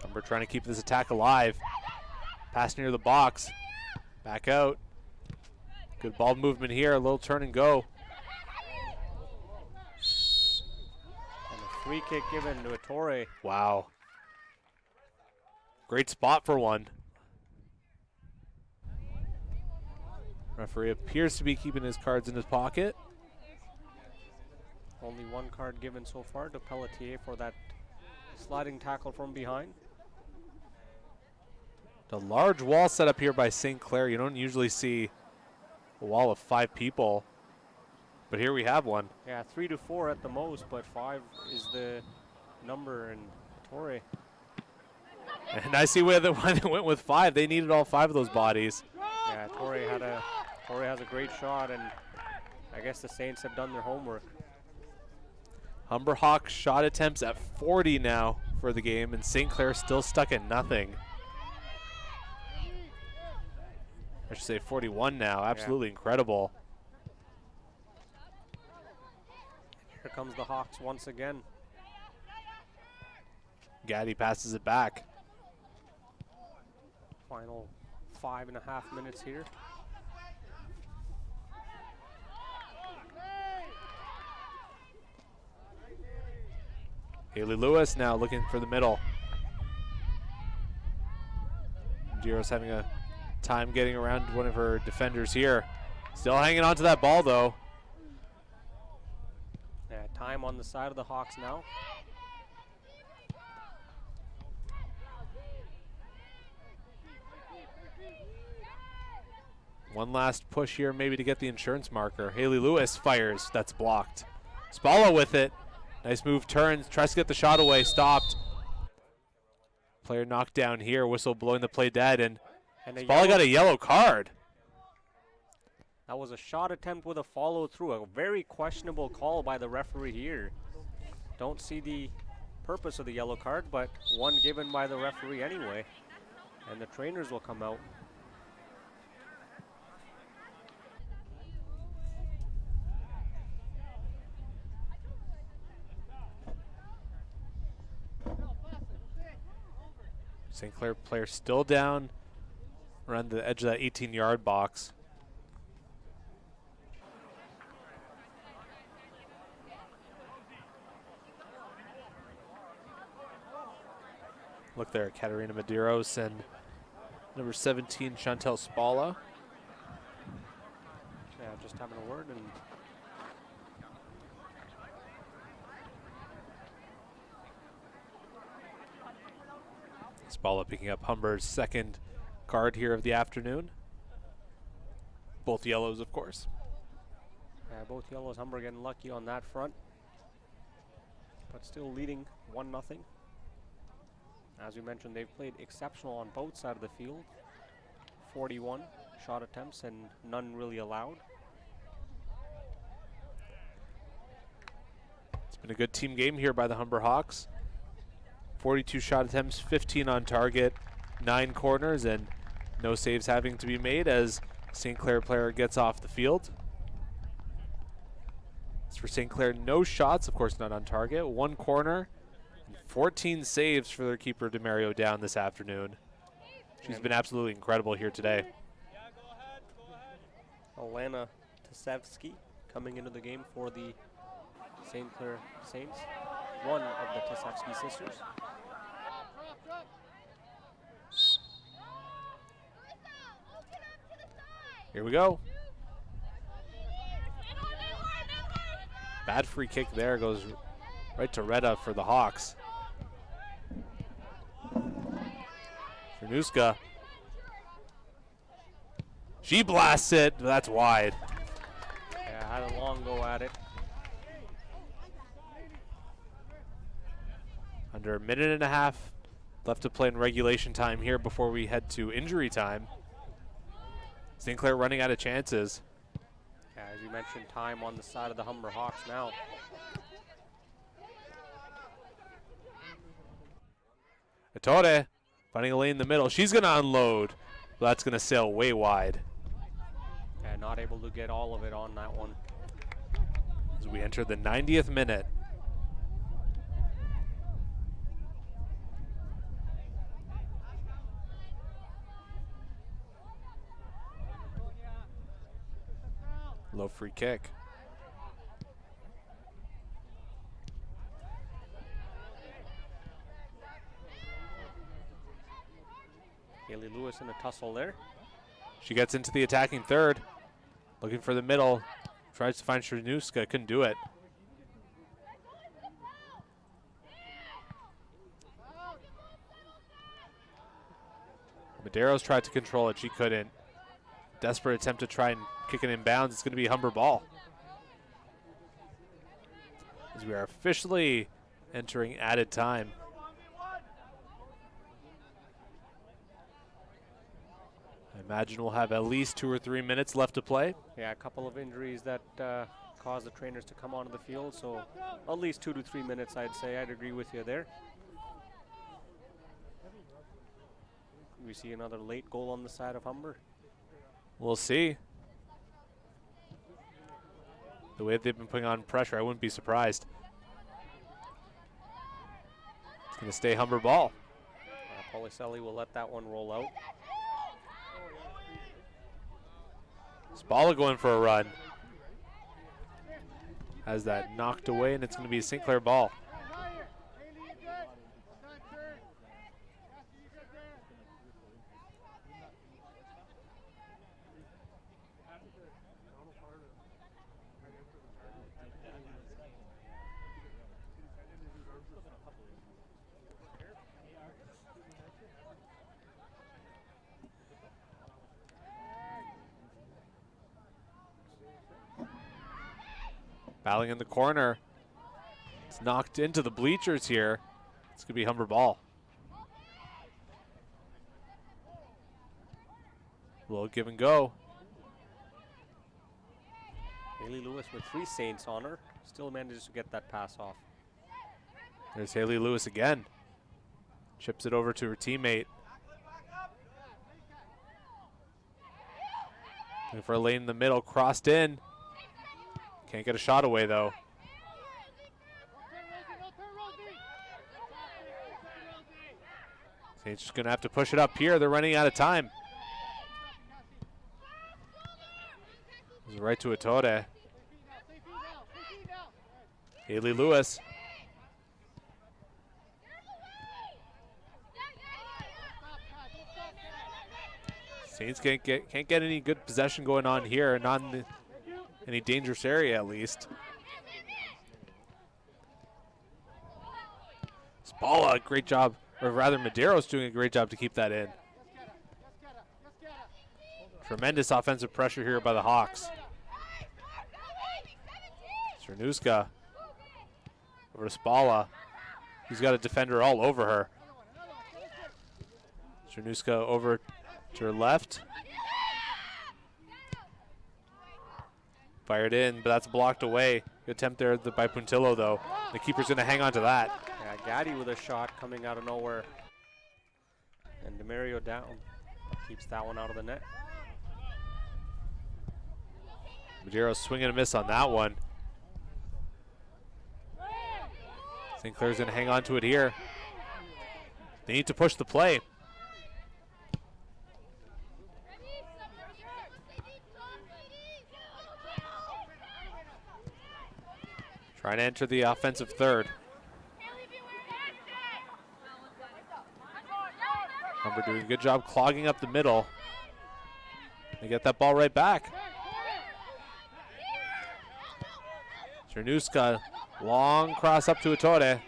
Humber trying to keep this attack alive. Pass near the box. Back out. Good ball movement here. A little turn and go. And a free kick given to Ettore. Wow. Great spot for one. Referee appears to be keeping his cards in his pocket. Only one card given so far to Pelletier for that sliding tackle from behind. The large wall set up here by St. Clair. You don't usually see a wall of 5 people, but here we have one. Yeah, 3 to 4 at the most, but 5 is the number, and Ettore. And I see where the one went with 5. They needed all 5 of those bodies. Yeah, Ettore has a great shot, and I guess the Saints have done their homework. Humber Hawks shot attempts at 40 now for the game, and St. Clair still stuck at nothing. I should say 41 now. Absolutely incredible. Here comes the Hawks once again. Gaddy passes it back. Final 5.5 minutes here. Haley Lewis now looking for the middle. Giro's having a time getting around one of her defenders here. Still hanging on to that ball though. Yeah, time on the side of the Hawks now. One last push here maybe to get the insurance marker. Haley Lewis fires. That's blocked. Spalla with it. Nice move, turns, tries to get the shot away, stopped. Player knocked down here, whistle blowing the play dead, and Spalla got a yellow card. That was a shot attempt with a follow through. A very questionable call by the referee here. Don't see the purpose of the yellow card, but one given by the referee anyway. And the trainers will come out. St. Clair player still down around the edge of that 18-yard box. Look there, Katerina Medeiros and number 17, Chantel Spalla. Yeah, just having a word. And Spalla picking up Humber's second card here of the afternoon. Both yellows, of course. yeah, both yellows. Humber getting lucky on that front. But still leading 1-0. As we mentioned, they've played exceptional on both sides of the field. 41 shot attempts and none really allowed. It's been a good team game here by the Humber Hawks. 42 shot attempts, 15 on target, 9 corners, and no saves having to be made as St. Clair player gets off the field. As for St. Clair, no shots, of course not on target, 1 corner, and 14 saves for their keeper DeMario down this afternoon. She's been absolutely incredible here today. Alana Tasevsky coming into the game for the St. Clair Saints, one of the Tasevsky sisters. Here we go. Bad free kick there, goes right to Reda for the Hawks. Cernuska. She blasts it, but that's wide. Yeah, had a long go at it. Under a minute and a half left to play in regulation time here before we head to injury time. St. Clair running out of chances. Yeah, as you mentioned, time on the side of the Humber Hawks now. Ettore finding a lane in the middle. She's going to unload. But that's going to sail way wide. And not able to get all of it on that one. As we enter the 90th minute. Low free kick. Haley Lewis in a tussle there. She gets into the attacking third. Looking for the middle. Tries to find Chernuska. Couldn't do it. Medeiros tried to control it. She couldn't. Desperate attempt to try and kick it in bounds. It's going to be Humber ball. As we are officially entering added time. I imagine we'll have at least 2 or 3 minutes left to play. Yeah, a couple of injuries that caused the trainers to come onto the field, so at least 2 to 3 minutes, I'd say. I'd agree with you there. We see another late goal on the side of Humber. We'll see. The way they've been putting on pressure, I wouldn't be surprised. It's going to stay Humber ball. Policelli will let that one roll out. Spalla going for a run. Has that knocked away, and it's going to be a St. Clair ball. Battling in the corner. It's knocked into the bleachers here. It's going to be Humber ball. A little give and go. Haley Lewis with 3 Saints on her. Still manages to get that pass off. There's Haley Lewis again. Chips it over to her teammate. Looking for a lane in the middle, crossed in. Can't get a shot away though. Saints just gonna have to push it up here. They're running out of time. It's right to Ettore. Haley Lewis. Saints can't get any good possession going on here, not in any dangerous area at least. Spalla, great job, or rather Medeiros doing a great job to keep that in. Tremendous offensive pressure here by the Hawks. Chernuska over to Spalla. He's got a defender all over her. Chernuska over to her left. Fired in, but that's blocked away. Good attempt there by Puntillo, though. The keeper's going to hang on to that. Yeah, Gaddy with a shot coming out of nowhere. And DeMario down. Keeps that one out of the net. Medeiros swing and a miss on that one. St. Clair's going to hang on to it here. They need to push the play. Trying to enter the offensive third. Humber doing a good job clogging up the middle. They get that ball right back. Chernuska, long cross up to Ettore.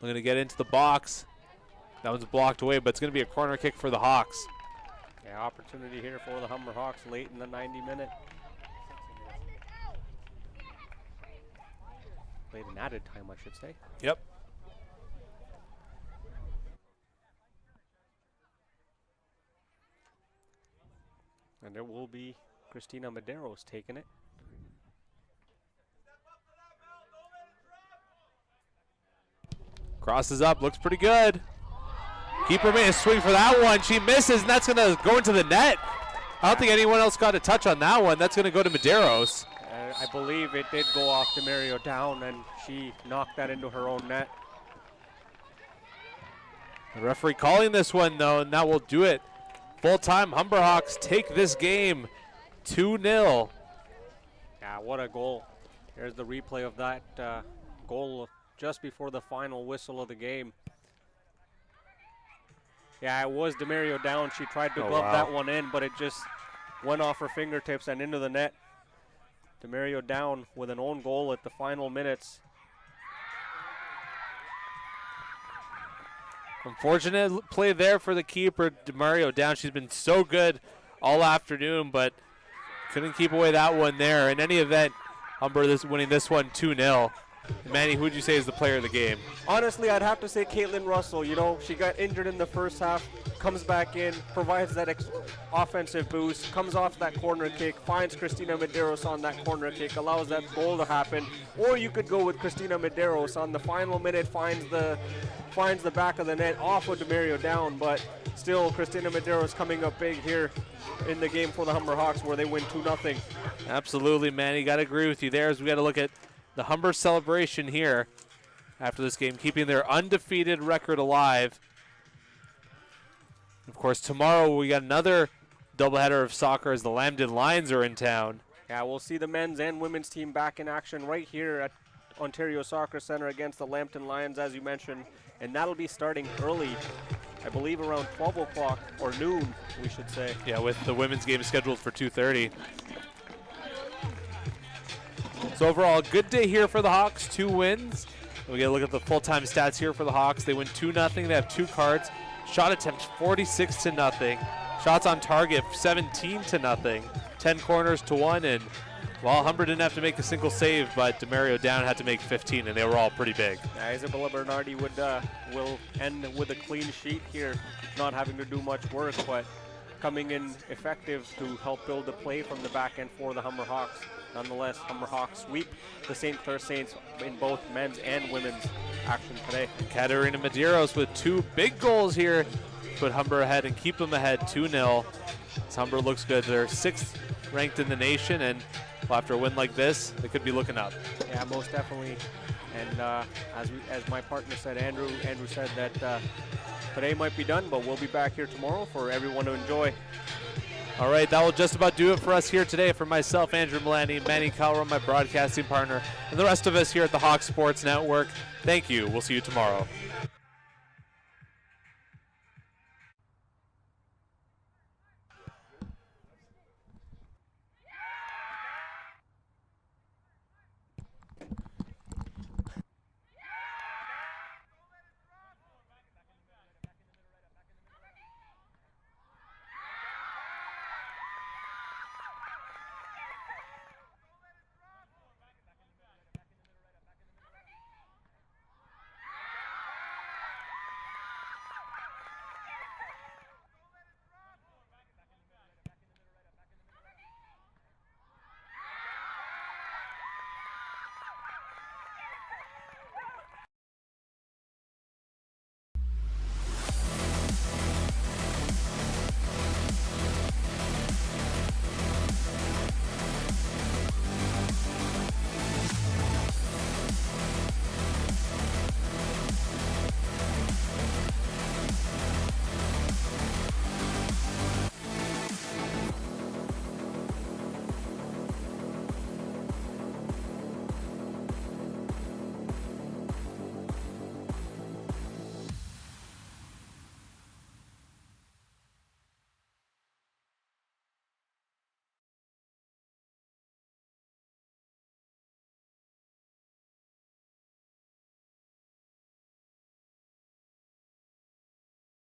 Looking to get into the box. That one's blocked away, but it's going to be a corner kick for the Hawks. Yeah, opportunity here for the Humber Hawks late in the 90-minute. Late in added time, I should say. Yep. And it will be Christina Medeiros taking it. Crosses up, looks pretty good. Keeper made a swing for that one. She misses, and that's going to go into the net. I don't think anyone else got a touch on that one. That's going to go to Medeiros. I believe it did go off Demario down, and she knocked that into her own net. The referee calling this one, though, and that will do it. Full-time Humberhawks take this game 2-0. Yeah, what a goal. Here's the replay of that goal just before the final whistle of the game. Yeah, it was Demario down. She tried to glove that one in, but it just went off her fingertips and into the net. Demario down with an own goal at the final minutes. Unfortunate play there for the keeper, Demario down. She's been so good all afternoon, but couldn't keep away that one there. In any event, Humber winning this one 2-0. Manny, who would you say is the player of the game? Honestly, I'd have to say Caitlin Russell. You know, she got injured in the first half, comes back in, provides that offensive boost, comes off that corner kick, finds Christina Medeiros on that corner kick, allows that goal to happen. Or you could go with Christina Medeiros on the final minute, finds the back of the net off of Demario down, but still Christina Medeiros coming up big here in the game for the Humberhawks where they win 2-0. Absolutely, Manny. Got to agree with you there as we got to look at the Humber celebration here after this game, keeping their undefeated record alive. Of course, tomorrow we got another doubleheader of soccer as the Lambton Lions are in town. Yeah, we'll see the men's and women's team back in action right here at Ontario Soccer Center against the Lambton Lions, as you mentioned, and that'll be starting early, I believe around 12 o'clock or noon, we should say. Yeah, with the women's game scheduled for 2:30. So overall, good day here for the Hawks, 2 wins. We get a look at the full-time stats here for the Hawks. They win 2-0. They have 2 cards. Shot attempts 46-0. Shots on target 17-0. 10 corners to 1. And well, Humber didn't have to make a single save, but Demario down had to make 15, and they were all pretty big. Isabella Bernardi will end with a clean sheet here, not having to do much work, but coming in effective to help build the play from the back end for the Humberhawks. Nonetheless, Humberhawks sweep the St. Clair Saints in both men's and women's action today. Katerina Medeiros with 2 big goals here, put Humber ahead and keep them ahead 2-0. Humber looks good. They're 6th ranked in the nation, and after a win like this, they could be looking up. Yeah, most definitely. And as my partner said, Andrew said that today might be done, but we'll be back here tomorrow for everyone to enjoy. All right, that will just about do it for us here today. For myself, Andrew Milani, Manny Calro, my broadcasting partner, and the rest of us here at the Hawk Sports Network, thank you. We'll see you tomorrow.